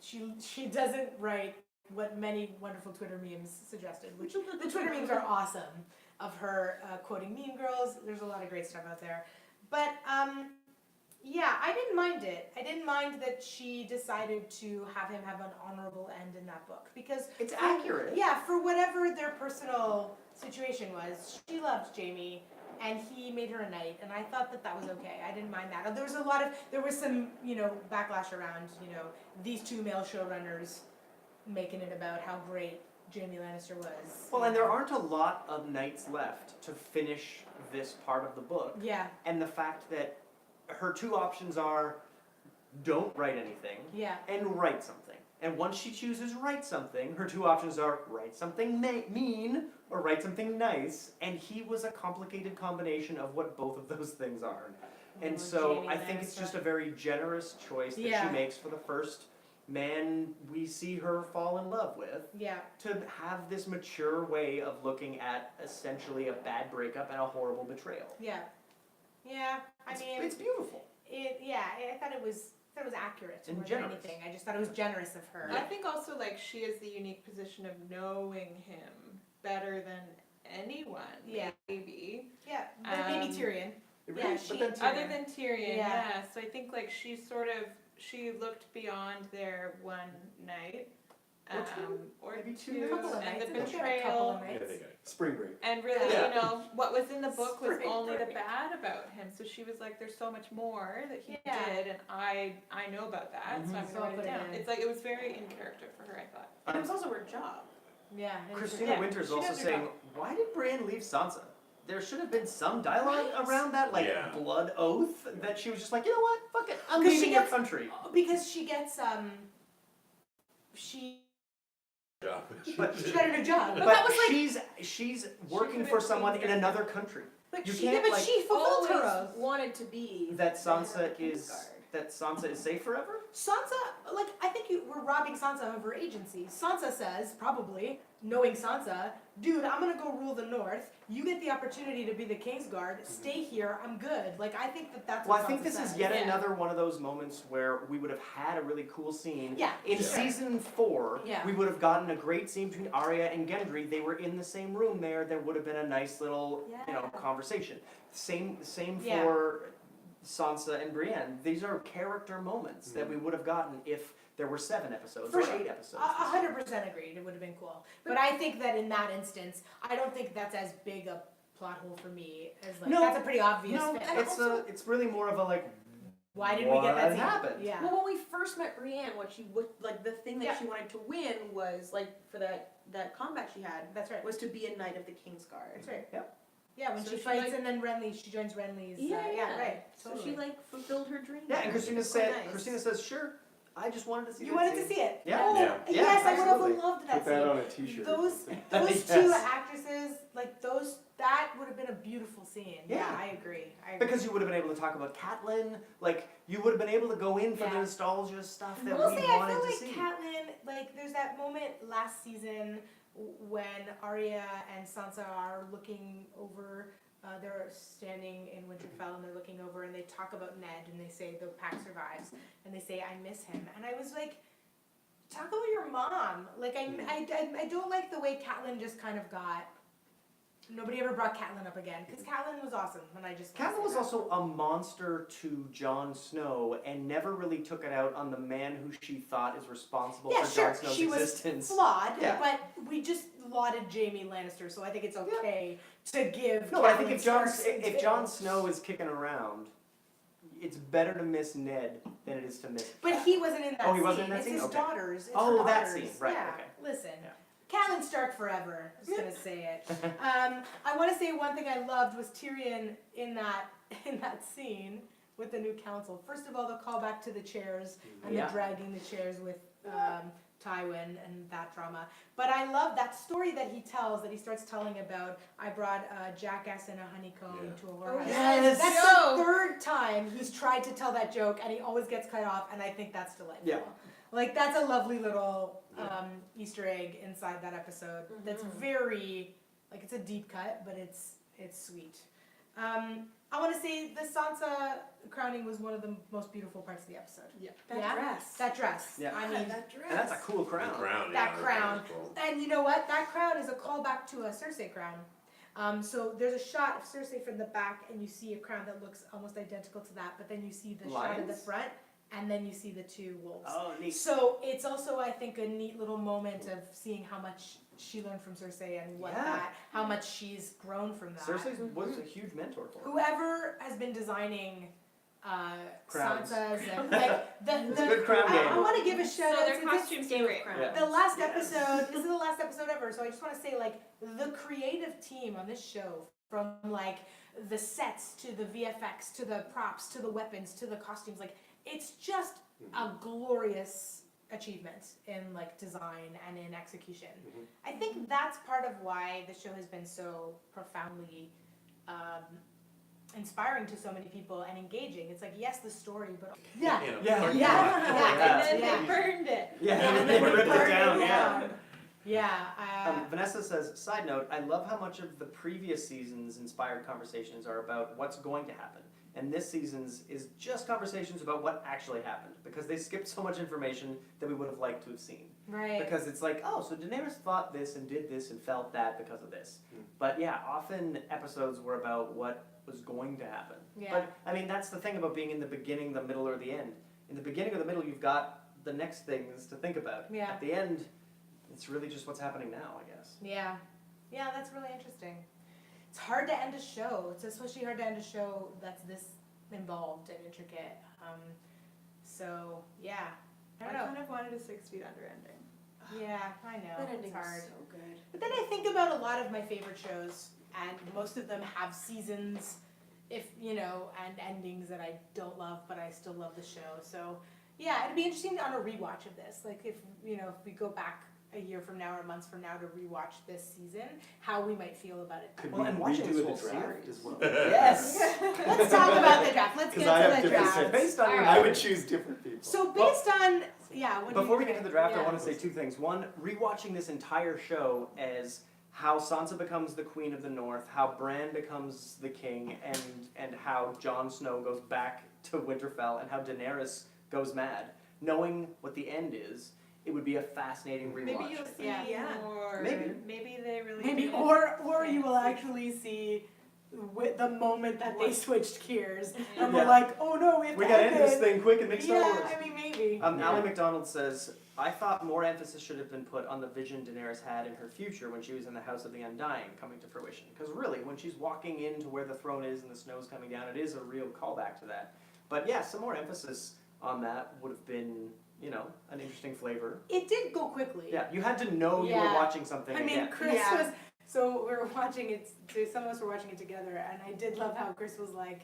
She doesn't write what many wonderful Twitter memes suggested, which the Twitter memes are awesome of her quoting Mean Girls. There's a lot of great stuff out there, but yeah, I didn't mind it. I didn't mind that she decided to have him have an honorable end in that book because It's accurate. yeah, for whatever their personal situation was, she loved Jaime, and he made her a knight, and I thought that was okay. I didn't mind that. There was some, backlash around, these two male showrunners making it about how great Jaime Lannister was. Well, and there aren't a lot of nights left to finish this part of the book. Yeah, And the fact that her two options are don't write anything yeah, and write something. And once she chooses write something, her two options are write something mean or write something nice. And he was a complicated combination of what both of those things are. And Oh, so Jaime I think it's Lannister. just a very generous choice that Yeah. she makes for the first man we see her fall in love with, yeah, to have this mature way of looking at essentially a bad breakup and a horrible betrayal. yeah, yeah. I mean, It's beautiful. I thought it was accurate And more than generous. anything. I just thought it was generous of her. I think also, like, she has the unique position of knowing him better than anyone, Yeah. maybe. Yeah, but maybe Um, Tyrion. It Yeah, really- she- but then Other than Tyrion, Yeah. yeah. So I think, like, she looked beyond their one night. Or two. Or Maybe two two, nights. Couple of and nights. the I think there were a couple of betrayal. Yeah, nights. they got it. spring break. And really, Yeah. what was in the book was Spring only the break. bad about him. So she was like, "There's so much more that he Yeah. did, and I know about that, so I'm So gonna I'll write put it it down." in. It's like it was very in character for her, I thought. And it was also her job. Yeah. it was- Christina Yeah, Winter's she also does her saying, job. why did Bran leave Sansa? There should have been some dialogue Right? around that, like Yeah. blood oath, that she was just like, you know what, fuck it, I'm 'Cause she leaving your gets- country. Because she gets she Job. But got a new job. But that was like- she's working could've for someone changed in it. another country. But You she can't, but like, she fulfilled her Always oath. wanted to be That the head Sansa of the is Kingsguard. that Sansa is safe forever? Sansa, like, I think we're robbing Sansa of her agency. Sansa says, probably, knowing Sansa, dude, I'm gonna go rule the North. You get the opportunity to be the Kingsguard. Stay here. I'm good. Like, I think that's Well, what I think Sansa this says. is yet Yeah. another one of those moments where we would have had a really cool scene. Yeah. In sure. season 4, Yeah. we would have gotten a great scene between Arya and Gendry. They were in the same room there. There would have been a nice little, Yeah. conversation. Same Yeah. for Sansa and Brienne. These are character moments that we would have gotten if there were 7 episodes For or sure. 8 episodes. 100% agreed. It would have been cool. But I think that in that instance, I don't think that's as big a plot hole for me as, like, No. that's a pretty obvious No, fit. and it's really more of a like, Why did we get that what scene? happened? Yeah. Well, when we first met Brienne, like the thing that Yeah. she wanted to win was like for that combat she had That's right. was to be a knight of the Kingsguard. That's right. Yep. Yeah, when So she she, fights like- and then she joins Renly's. Yeah, right. So Totally. she like fulfilled her dream. Yeah, and Christina It's quite said, nice. Christina says, sure, I just wanted to see You that wanted scene. to see it. Yeah. Oh, Yeah. Yeah, yes, I would absolutely. have loved that Put that scene. on a t-shirt. Those Yes. two actresses, like that would have been a beautiful scene. Yeah, Yeah. I agree. I agree. Because you would have been able to talk about Catelyn, like, you would have been able to go in for the Yeah. nostalgia stuff that We'll we say I wanted feel to like see. Catelyn, like there's that moment last season when Arya and Sansa are looking over. They're standing in Winterfell and they're looking over and they talk about Ned and they say the pack survives and they say I miss him and I was like, talk about your mom. Like I don't like the way Catelyn just kind of got. Nobody ever brought Catelyn up again because Catelyn was awesome and I just. Catelyn was also a monster to Jon Snow and never really took it out on the man who she thought is responsible Yeah, for sure. Jon Snow's She was existence. flawed, Yeah. but we just lauded Jaime Lannister, so I think it's okay to give. No, but I think Catelyn if Jon Stark's- Snow is kicking around, it's better to miss Ned than it is to miss. But he wasn't in that Oh, he scene. wasn't in that it's scene? his Okay. daughters. It's Oh, her that daughters. scene. Right, Yeah. okay. Listen. Yeah. Catelyn Stark forever. Just gonna say it. I want to say one thing I loved was Tyrion in that scene with the new council. First of all, the callback to the chairs and Yeah. the dragging the chairs with Tywin and that drama. But I love that story that he tells, that he starts telling about, I brought a jackass and a honeycomb Yeah. to a whorehouse. Yes. That's Joke. the third time he's tried to tell that joke and he always gets cut off and I think that's delightful. Yeah. Like that's a lovely little Easter egg inside that episode. That's very, like it's a deep cut, but it's sweet. I want to say the Sansa crowning was one of the most beautiful parts of the episode. That Yeah? dress. That dress. Yeah. I mean, that dress. And that's a cool crown. That crown. And you know what? That crown is a callback to a Cersei crown. So there's a shot of Cersei from the back, and you see a crown that looks almost identical to that, but then you see the shot of the Lions? front, and then you see the two wolves. Oh, neat. So it's also, I think, a neat little moment of seeing how much she learned from Cersei and how much she's grown from that. Cersei was a huge mentor for her. Whoever has been designing Crowns. Sansa's and like It's a good crown game. I want to give a shout So out their to costumes this, are great. Yeah. the last episode. This is the last episode ever, so I just want to say like the creative team on this show, from like the sets to the VFX to the props to the weapons to the costumes, like it's just a glorious achievement in like design and in execution. I think that's part of why the show has been so profoundly inspiring to so many people and engaging. It's like, yes, the story, but Yeah. And then Yeah. they burned it. Yeah, and and then they they ripped it burned down, it yeah. down. Yeah. Vanessa says, side note, I love how much of the previous season's inspired conversations are about what's going to happen. And this season's is just conversations about what actually happened. Because they skipped so much information that we would have liked to have seen. Right. Because it's like, oh, so Daenerys thought this and did this and felt that because of this. Mm. But yeah, often episodes were about what was going to happen. Yeah. But I mean, that's the thing about being in the beginning, the middle, or the end. In the beginning or the middle, you've got the next things to think about. Yeah. At the end, it's really just what's happening now, I guess. Yeah. Yeah, that's really interesting. It's hard to end a show. It's especially hard to end a show that's this involved and intricate. So yeah. I I don't know. kind of wanted a 6 feet under ending. Yeah, I know. That It's ending hard. was so good. But then I think about a lot of my favorite shows, and most of them have seasons, if you know, and endings that I don't love, but I still love the show. So yeah, it'd be interesting on a rewatch of this. Like if if we go back a year from now or months from now to rewatch this season, how we might feel about it. Could Well, we and watching this redo whole the draft series. as well? Yes! Let's talk about the draft. Let's get Because I have to the different draft. Based on your All right. I would choose different people. So based on what do Before you we get to think? the draft, I Yeah. want to say two things. One, rewatching this entire show as how Sansa becomes the Queen of the North, how Bran becomes the king, and how Jon Snow goes back to Winterfell, and how Daenerys goes mad. Knowing what the end is, it would be a fascinating rewatch. Maybe you'll see Yeah. more. Maybe. Maybe they really Maybe, did or you will fancy. actually see with the moment that they switched gears, and Yeah. we're like, oh no, we have We to gotta end end this it. thing quick and make Star Yeah, Wars. I mean maybe. Ally McDonald says, I thought more emphasis should have been put on the vision Daenerys had in her future when she was in the House of the Undying coming to fruition. Because really, when she's walking into where the throne is and the snow's coming down, it is a real callback to that. But yeah, some more emphasis on that would have been, you know, an interesting flavor. It did go quickly. Yeah, you had to know you were Yeah. watching something I mean, again. Chris Yeah. was, so we were watching it, so some of us were watching it together, and I did love how Chris was like,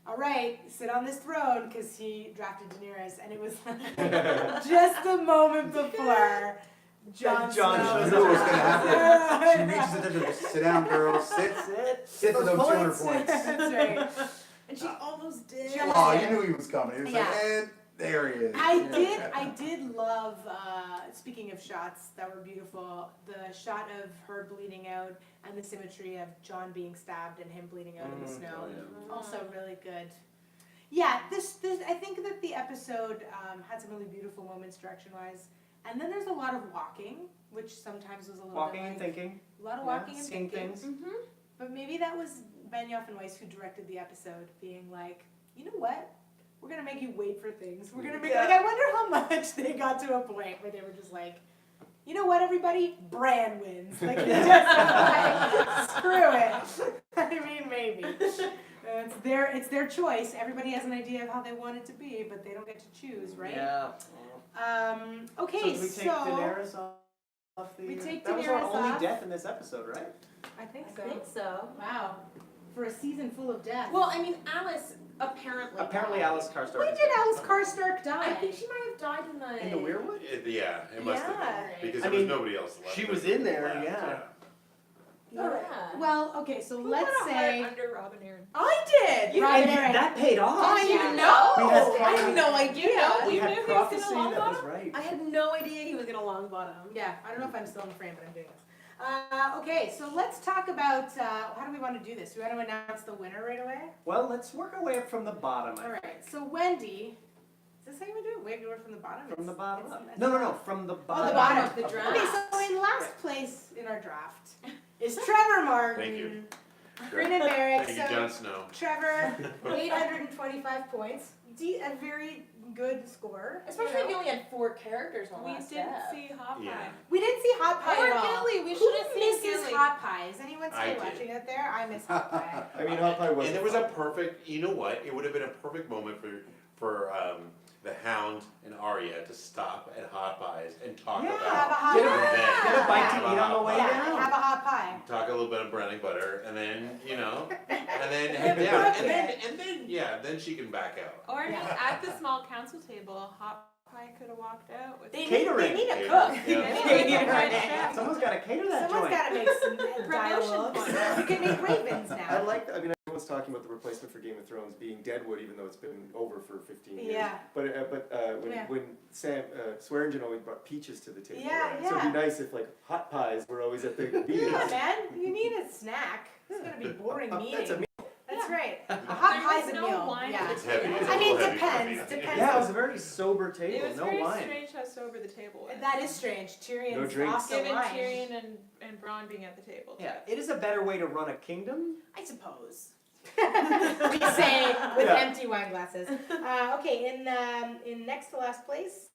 all right, sit on this throne, because he drafted Daenerys, and it was like, just the moment before Jon Jon Snow. shows I knew it was gonna happen. She Yeah. reaches into the, sit down, girl, sit for those 200 points. That's right. And she almost did. She Oh, you knew he was coming. He was like, Yeah. and there he is. I did love, speaking of shots that were beautiful, the shot of her bleeding out and the symmetry of Jon being stabbed and him bleeding out in the snow. Also really good. Yeah, this I think that the episode had some really beautiful moments direction-wise. And then there's a lot of walking, which sometimes was a little Walking bit and like, thinking. a lot of Yeah, walking and seeing thinking. things. But maybe that was Benioff and Weiss who directed the episode, being like, you know what? We're gonna make you wait for things. We're gonna make like I wonder how much they got to a point where they were just like, you know what, everybody, Bran wins. Like, they just like, screw it. I mean, maybe it's their choice. Everybody has an idea of how they want it to be, but they don't get to choose, right? Yeah. Okay, So do we take Daenerys off the... we take that was our Daenerys only off. death in this episode, right? I think I think so. Wow, for a season full of death. Well, I mean, Alice apparently. Apparently died. Alice Karstark. when is did dead. Alice Karstark die? I think she might have died in the. In the Weirwood? Yeah, it must have Yeah. been, because I there was mean, nobody else left. she that was in there, left, yeah. Yeah. Well, okay, so Who let's put a heart say under Robin Aaron? I did. And Robin Aaron. that paid off. I Yeah. didn't know. We had I had no idea. We You knew had he was prophecy gonna long that was bottom? right. I had no idea he was gonna long bottom. Yeah, I don't know if I'm still in the frame, but I'm doing this. Okay, so let's talk about how do we want to do this? Do we want to announce the winner right away? Well, let's work our way up from the bottom. All right. So Wendy, is this how you would do it? Wait, go from the bottom. From the It's- bottom it's- up. it's No, no, not- no, from the Oh, bottom. the bottom of the draft. Okay, so in last place in our draft is Trevor Martin. Thank you. Brendan Merrick. Thank you, Jon Snow. Trevor, 825 points. A very good score. Especially if you only had 4 characters on We last didn't step. see Hot Pie. Yeah. We didn't see Hot Pie Or at all. Gilly, we Who should have seen misses Gilly. Hot Pie? Is anyone I still did. watching it there? I miss Hot Pie. I mean, Hot Pie was. And there was a perfect, you know what, it would have been a perfect moment for the Hound and Arya to stop at Hot Pies and talk Yeah. Have a about hot Get a- pie. Get a bite Have to a eat on the hot way pie. Yeah, down. have a hot pie. talk a little bit of browning butter, and then, you know, and then Yeah, head down, perfect. and then, yeah, then she can back out. Or Yeah. just at the small council table, Hot Pie could have walked out with. They Catering. need a Catering, cook. yeah. Someone's got to cater that Someone's joint. got to make some dialogue. points. We can make ravens I now. like. I mean, everyone's talking about the replacement for Game of Thrones being Deadwood, even though it's been over for 15 years. Yeah. But when Yeah. when Sam Swearingen always brought peaches to the table. Yeah, So it'd yeah. be nice if like hot pies were always at the Yeah, meetings. man, you need a snack. It's gonna be a boring meeting. That's a meal. That's right. A hot There pie's was a no meal. wine Yeah. at the It's heavy. table. It's I a mean, little heavy for depends. me. Depends. Yeah, it was a very sober It table. was No very wine. strange how sober the table was. That is strange. Tyrion's No drinks. lost a Given wine. Tyrion and Bronn being at the table. Yeah, it is a better way to run a kingdom. I suppose. We say with Yeah. empty wine glasses. Okay, in next to last place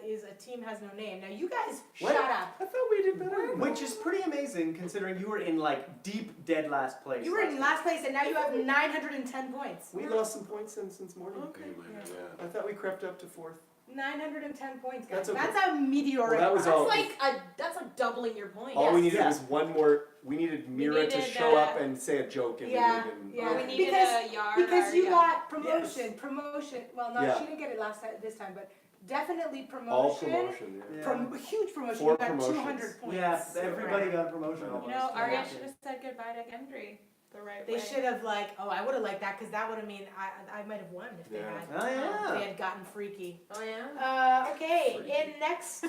is a team has no name. Now you guys What? shut up. I thought we did better. Which is pretty amazing considering you were in like deep dead last place. You were in last place and now you have 910 points. We lost some points since morning. Okay. Yeah. I thought we crept up to 4th. 910 points, guys. That's okay. That's a meteoric. Well, that was That's all- like doubling your points. All we Yes. needed Yeah. was one more. We needed Mira to needed, show up uh, and say a joke, and Yeah, we didn't. yeah. Or we needed Because- a yard. Because you Arya. got promotion. Well, no, Yeah. she didn't get it this time, but definitely promotion. All promotion. Yeah. Yeah. Huge promotion. 4 You got promotions. 200 points. Yeah, everybody got promotion almost. You know, Arya Yeah. should have said goodbye to Gendry the right They way. should have I would have liked that because that would have mean I might have won if they Yeah. had. Oh yeah. They had gotten freaky. Oh yeah. Okay, Freaky. in next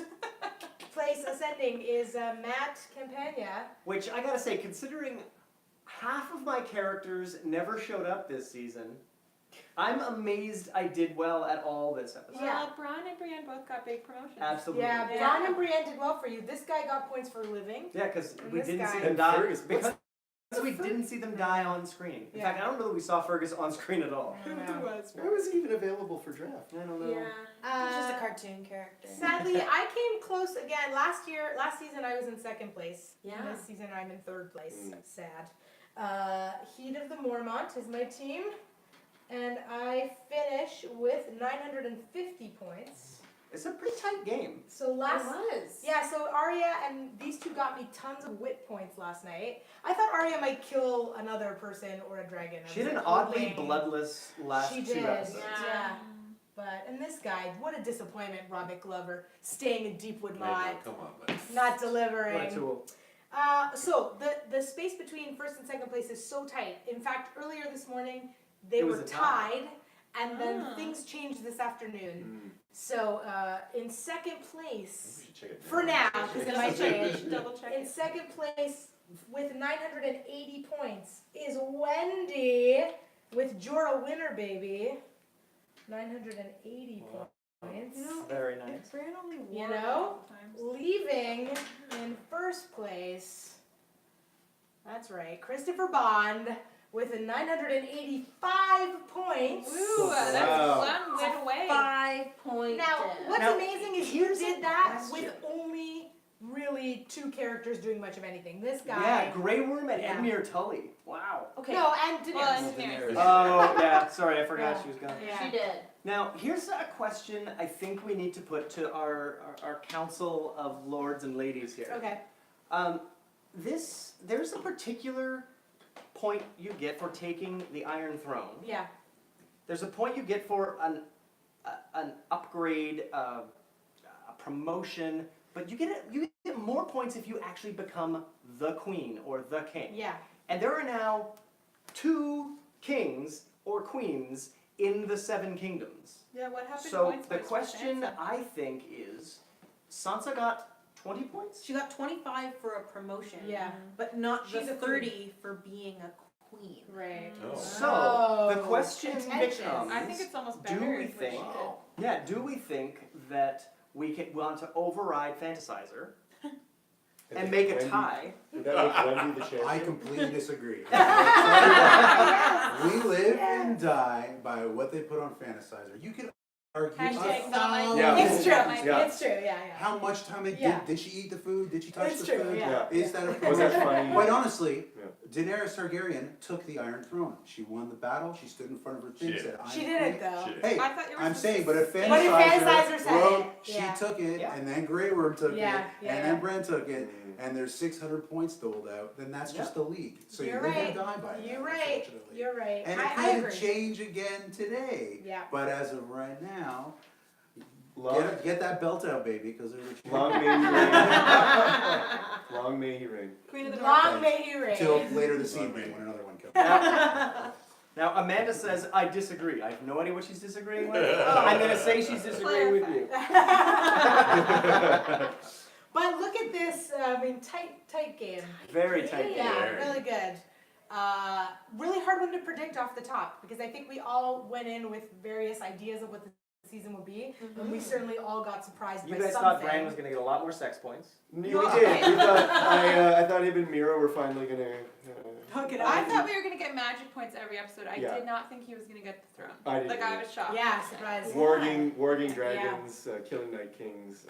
place ascending is Matt Campagna. Which I gotta say, considering half of my characters never showed up this season, I'm amazed I did well at all this episode. Well, Yeah. Bronn and Brienne both got big promotions. Absolutely. Yeah, Yeah. Bronn and Brienne did well for you. This guy got points for living. Yeah, because And we this didn't see guy- them And die. Fergus. Because we didn't see them die on screen. In Yeah. fact, I don't know that we saw Fergus on screen at all. Who was? Why was he even available for draft? I don't know. Yeah. He's just a cartoon character. Sadly, I came close again. Last season I was in second place. Yeah. And this season I'm in third place. Mm. Sad. Heat of the Mormont is my team. And I finish with 950 points. It's a pretty tight game. So last was. Yeah, so Arya and these two got me tons of wit points last night. I thought Arya might kill another person or a dragon. I She was had an like, oddly hoping- bloodless last She 2 did, episodes. yeah. But, and this guy, what a disappointment, Robert Glover, staying in Deepwood I Mine, know, come on, buddy. not What a delivering. tool. So the space between first and second place is so tight. In fact, earlier this morning, they It was were a tie. tied, and then Ah. things changed this afternoon. Mm. So in second Maybe place, we should check it for now, because it might change. Double check In it. second place with 980 points is Wendy with Jorah Winner, baby. 980 points. You know, Very if nice. Bran only won You a know? couple times. Leaving in first place, that's right, Christopher Bond with a 985 points. Ooh, that's Wow. one win away. 5-point. Now, what's Now, amazing is you here's a did that question. with only really 2 characters doing much of anything. This guy. Yeah, Grey Worm and Yeah. Edmure Tully. Wow. Okay. No, and Daenerys. Well, and Daenerys. Daenerys. Oh, yeah, sorry, I forgot Yeah. she was gone. Yeah. She did. Now, here's a question I think we need to put to our council of lords and ladies here. Okay. There's a particular point you get for taking the Iron Throne. Yeah. There's a point you get for an upgrade, a promotion, but you get more points if you actually become the queen or the king. Yeah. And there are now 2 kings or queens in the 7 kingdoms. Yeah, what happened So points the wise for question Sansa? I think is, Sansa got 20 points? She got 25 for a promotion. Yeah. But not She's the a queen. 30 for being a queen. Right. Oh. So the Oh, question contentious. becomes, I think it's almost do better we is what she think- did. yeah, do we think that we want to override Fantasizer and make a Wendy- tie? Did that make Wendy the champion? I completely disagree. Yes. We live Yes. and die by what they put on Fantasizer. You could argue Hashtag a not my thousand- Yeah. It's true. Yeah. It's true. Yeah. Yeah. How much time it Yeah. did she eat the food? Did she touch It's the true. food? Yeah. Is that a Was that promotion? funny? Quite honestly, Yeah. Daenerys Targaryen took the Iron Throne. She won the battle. She stood in front of her thing, She said, "I'm She queen." didn't though. Shit. Hey, I thought you were I'm supposed saying, to but if But if Fantasizer Fantasizer said wrote, it, she yeah. took it, Yeah. and then Grey Worm took Yeah, it, yeah, and yeah. then Bran took it, Mm. and there's 600 points doled out, then that's just the league. So You're you live right. and die by that, You're right. unfortunately. You're right. And it I could agree. change again today. Yeah. But as of right now, Long, get that belt out, baby, because there's a chance. long may he reign. Long may he reign. Queen of the Long North. may you reign. Till later this Long evening may. when another one comes. Now, Amanda says, I disagree. I have no idea what she's disagreeing with. I'm going to say she's disagreeing with you. But look at this. I mean, tight game. Very tight. Yeah, Very. really good. Really hard one to predict off the top because I think we all went in with various ideas of what the season would be, and we certainly all got surprised You by guys something. thought Bran was going to get a lot more sex points. We did. We thought, I thought him and Mira were finally gonna. Hook it I up. thought we were gonna get magic points every episode. I Yeah. did not think he was gonna get the throne. I didn't Like I either. was shocked. Yeah, surprise. Warging dragons, killing night kings.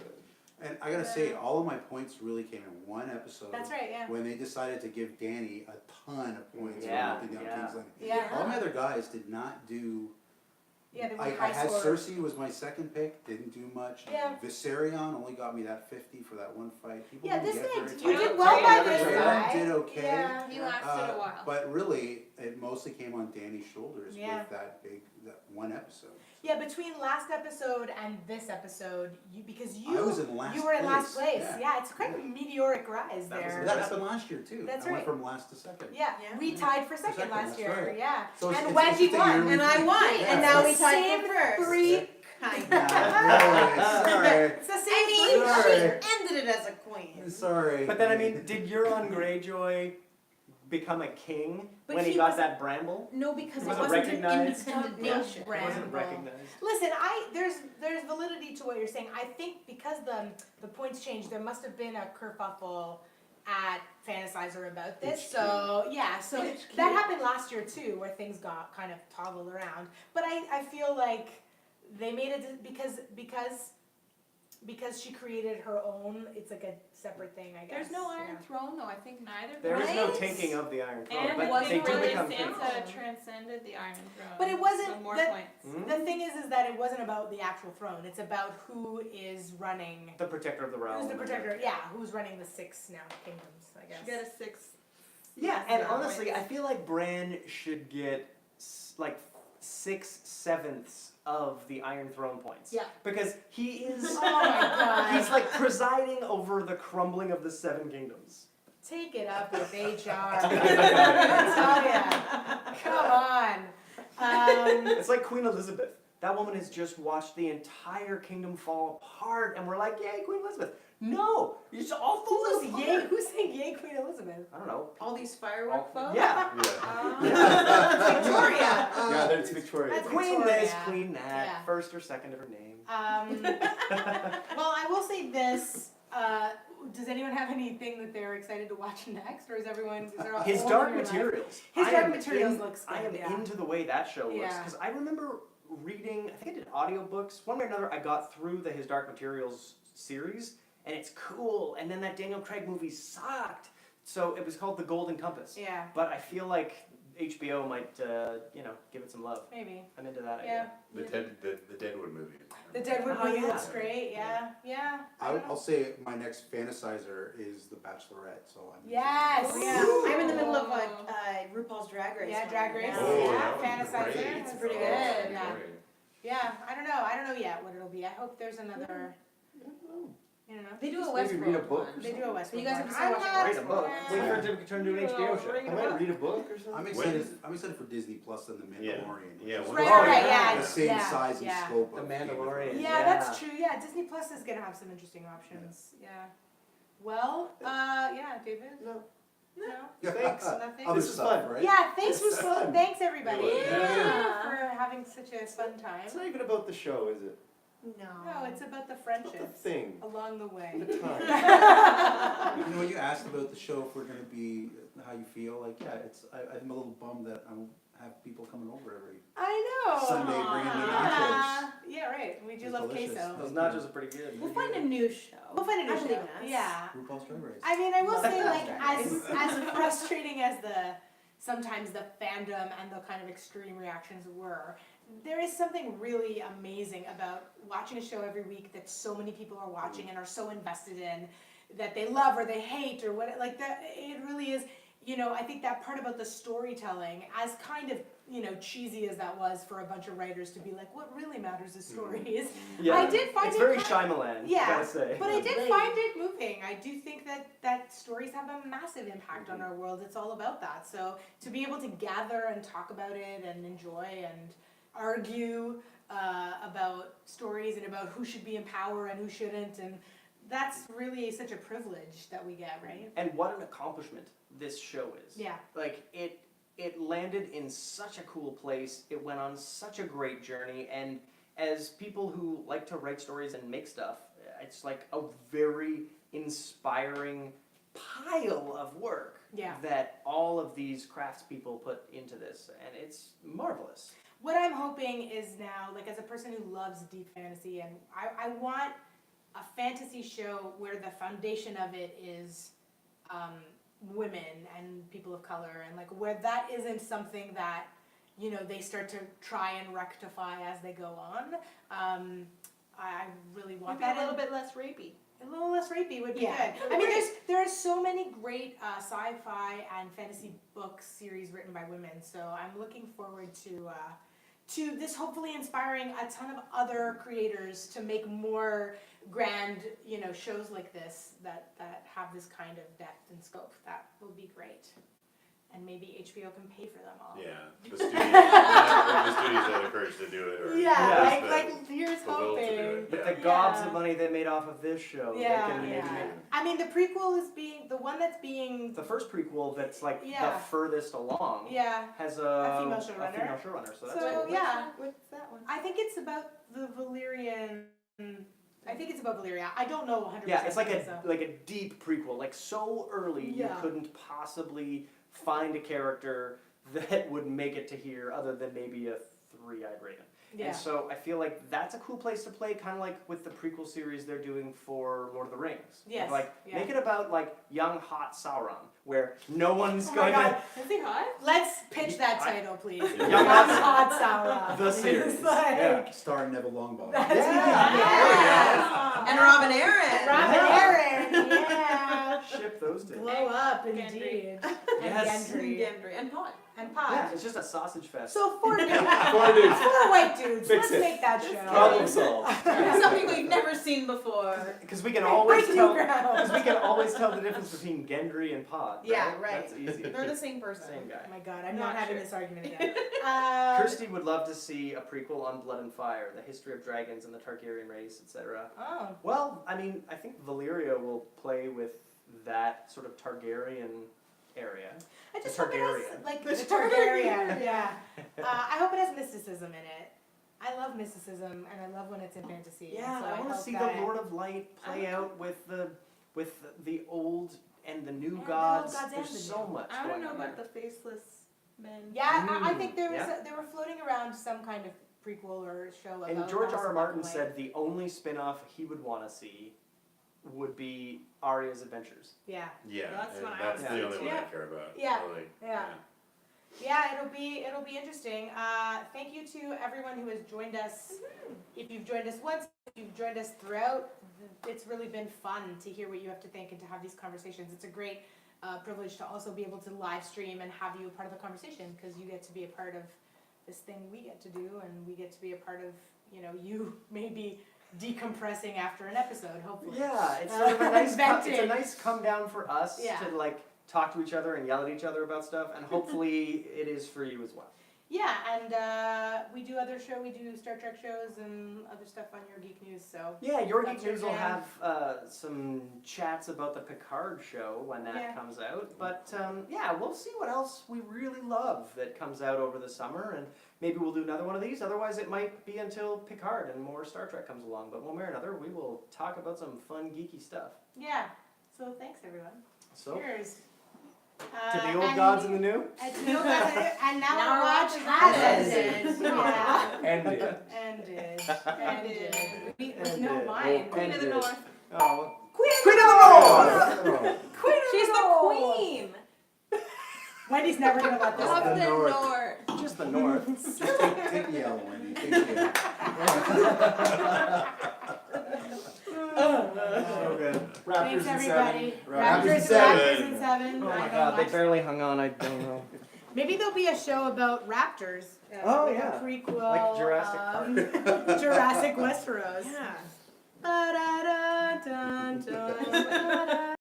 And I gotta say, all of my points really came in one episode. That's right. Yeah. When they decided to give Danny a ton of points Yeah, for knocking down yeah. King's Landing. Yeah. All my other guys did not do. Yeah, they were I high had scorers. Cersei was my second pick, didn't do much. Yeah. Viserion only got me that 50 for that one fight. People Yeah, didn't this get guy, very you tight. did well by Trey this never guy. did okay. Yeah. He lasted a while. But really, it mostly came on Danny's shoulders Yeah. with that one episode. Yeah, between last episode and this episode, because I was you in last you were in last place. place. Yeah, it's quite a meteoric rise That was there. That happened last year too. That's I right. went from last to second. Yeah, Yeah. we tied for second second, last that's year. right. Yeah, So it's- and it's Wendy just a won, yearly And I thing. won, Yeah. and now we It's the tied same for first. freak. Kind of. Not really. It's the same I mean, freak. Sorry. she ended it as a queen. Sorry. But then, I mean, did Euron Greyjoy become a king But when he he got was- that bramble? No, because It it wasn't wasn't recognized. an independent Yeah. nation. It wasn't recognized. Listen, there's validity to what you're saying. I think because the points changed, there must have been a kerfuffle at Fantasizer about this. HQ. So yeah, so HQ. that happened last year too, where things got kind of toggled around. But I feel like they made it because because she created her own, it's like a separate thing, I guess. There's no Iron Yeah. Throne though, I think neither. There is no Right? taking of the Iron Throne, And but one they thing do really become Sansa kings. transcended the Iron Throne. But it wasn't So more that- points. Hmm? The thing is that it wasn't about the actual throne. It's about who is running. The protector of the realm. Who's the protector? Yeah, who's running the 6 now kingdoms? I guess. She got a 6. Yeah, and Yeah. honestly, I feel like Bran should get like 6/7 of the Iron Throne points. Yeah. Because he is. Oh my god! He's like presiding over the crumbling of the 7 kingdoms. Take it up with HR. I tell ya. Come on. It's like Queen Elizabeth. That woman has just watched the entire kingdom fall apart, and we're like, yay, Queen Elizabeth. No, it's all falling apart. Yay? Who's saying yay, Queen Elizabeth? I don't know. All these firework folks? Yeah. Yeah. Victoria. Yeah, that's Victoria. That's Queen Victoria. this, Queen that, Yeah. first or second of her name. Well, I will say this. Does anyone have anything that they're excited to watch next, or is everyone? Is there a His whole Dark other life? Materials. His I Dark am Materials in- looks I good, am yeah. into the way that show looks Yeah. because I remember reading. I think I did audiobooks. One way or another, I got through the His Dark Materials series, and it's cool. And then that Daniel Craig movie sucked, so it was called The Golden Compass. Yeah, But I feel like HBO might, give it some love. maybe. I'm into that Yeah. idea. The Deadwood movie. The Deadwood Oh, movie yeah. looks great. Yeah, yeah. I don't know. I'll say my next fantasizer is The Bachelorette, so I'm. Yes. Yeah, Ooh. I'm in the middle of RuPaul's Drag Race. Yeah, one Drag right Race. now. Oh, Yeah, that would be Fantasizer. great. It's pretty Oh, good. that'd be Yeah. great. Yeah, I don't know yet what it'll be. I hope there's another. I don't know. They do a Maybe read a Westworld book one. or They do a Westworld. But you guys have to one. start I'm watching not- Write a book. Yeah. Wait for it to turn to an HBO show. I might read a book or something. I'm excited for Disney Plus and The Mandalorian. Yeah. which is Right, Oh, right, yeah. yeah. The same yeah, size and yeah. scope The of Game of Mandalorian. Thrones. Yeah, Yeah. that's true. Yeah, Disney Plus is gonna have some interesting options. Yeah. Well, yeah, David. No. No. Thanks. Nothing. Other This is stuff, fun. right? Yeah, thanks This for is fun. thanks everybody. It was. Yeah. for having such a fun time. It's not even about the show, is it? No, it's about the It's about the friendships thing. along the way. The time. You know, you asked about the show if we're gonna be how you feel. Like, yeah, I'm a little bummed that I don't have people coming over every. I know. Sunday bringing me Yeah. Yeah, right. We do It's love delicious. queso. Those nachos are pretty good. We'll find a new show. We'll find a new I show. believe in us. Yeah. RuPaul's Drag Race. I mean, I will say, like, Right. as frustrating as sometimes the fandom and the kind of extreme reactions were, there is something really amazing about watching a show every week that so many people are watching and are so invested in, that they love or they hate or what, like that. It really is. You know, I think that part about the storytelling, as kind of, cheesy as that was for a bunch of writers to be like, what really matters is stories. Yeah. I did find it's it very kind Shyamalan, Yeah, gotta say. But I did Right. find it moving. I do think that stories have a massive impact on our world. It's all about that. So to be able to gather and talk about it and enjoy and argue about stories and about who should be in power and who shouldn't, and that's really such a privilege that we get, right? And what an accomplishment this show is. Yeah. Like, it landed in such a cool place, it went on such a great journey, and as people who like to write stories and make stuff, it's like a very inspiring pile of work Yeah. that all of these craftspeople put into this, and it's marvelous. What I'm hoping is now, like as a person who loves deep fantasy, and I want a fantasy show where the foundation of it is women and people of color, and like where that isn't something that, they start to try and rectify as they go on. I really want Maybe that. a little bit less rapey. A little less rapey would be Yeah. good. I mean, there are so many great sci-fi and fantasy book series written by women, so I'm looking forward to this hopefully inspiring a ton of other creators to make more grand, shows like this that have this kind of depth and scope. That will be great. And maybe HBO can pay for them all. Yeah, the studios, the studios have the courage to do it, or Yeah, has like here's the will to do hoping. it. With Yeah. the gobs Yeah. of money they made off of this show, Yeah, they can maybe yeah. make I mean, the prequel is being the one that's being the first prequel that's like Yeah. the furthest along has A female showrunner. A female showrunner, so that's So, cool. yeah. What's that one? I think it's about the Valyrian. I think it's about Valyria. I don't know 100%. Yeah, it's like so. a deep prequel, like so early Yeah. you couldn't possibly find a character that would make it to here other than maybe a 3, I'd rate him. Yeah. And so I feel like that's a cool place to play, kind of like with the prequel series they're doing for Lord of the Rings. Yes, Like, yeah. make it about, like, young, hot Sauron, where no one's Oh my going God. Is he hot? Let's pitch that I- title, please. Young Young Hot Hot Sauron. The series. It's like, Yeah. Starring Neville Longbottom. That's Yeah. And Robin Aaron. Robin Aaron, yeah. Ship those two. Blow up, Gendry. indeed. Yes. And Gendry. Gendry and Pod. And Pod. Yeah, it's just a sausage fest. So 4 dudes. 4 dudes. 4 white dudes. Fix Let's it. make that show. Problem solved. Something we've never seen before. Because we can always Break new tell. ground. Because we can always tell the difference between Gendry and Pod. Yeah, right. That's easy. They're the same person. Same guy. Oh my God, I'm Not not having sure. this argument again. Kirsty would love to see a prequel on Blood and Fire, the history of dragons and the Targaryen race, etc. Oh. Well, I mean, I think Valyria will play with that sort of Targaryen area. I just The hope it has, Targaryen. like, The the Targaryen, Targaryen. yeah. I hope it has mysticism in it. I love mysticism, and I love when it's in fantasy. and Yeah, so I want to hope see that- the Lord of Light play out with the old and the new And the old gods. gods and There's the so new. much I don't going know on about there. the faceless men. Yeah, I think there was Yeah. they were floating around some kind of prequel or show about And George House R. R. of Martin Black and said the only spin-off he would want to see would be Arya's Adventures. White. Yeah. Yeah, That's and what I that's was the only one I thinking. care about. Yeah. Really. Yeah. Yeah, it'll be interesting. Thank you to everyone who has joined us. If you've joined us once, if you've joined us throughout, it's really been fun to hear what you have to think and to have these conversations. It's a great privilege to also be able to live stream and have you a part of the conversation because you get to be a part of this thing we get to do, and we get to be a part of you maybe decompressing after an episode, hopefully. Yeah, it's sort of a nice it's a Venting. nice come down for us Yeah. to like talk to each other and yell at each other about stuff, and hopefully it is for you as well. Yeah, and we do we do Star Trek shows and other stuff on Your Geek News, so. Yeah, Your That's Geek your News will jam. have some chats about the Picard show when that Yeah. comes out. But yeah, we'll see what else we really love that comes out over the summer, and maybe we'll do another one of these. Otherwise, it might be until Picard and more Star Trek comes along. But one way or another, we will talk about some fun, geeky stuff. Yeah, so thanks everyone. So, Cheers. to the old gods and the new. And now Now our our watch watch has has ended. Yeah. Ended. Ended. With no Ended. wine. Queen of the Ended. North. Oh, Queen of the North! Queen of She's the the North! queen. Wendy's never gonna let this Of go. the North. North. just the north. Take the L, Wendy, take the L. So good. Raptors Thanks in everybody. 7. Raptors in 7. in 7. Oh I my don't god, they watch- barely hung on. I don't know. Maybe there'll be a show about raptors. Oh, like yeah. A prequel. Like Jurassic Park. Jurassic Westeros. Yeah. But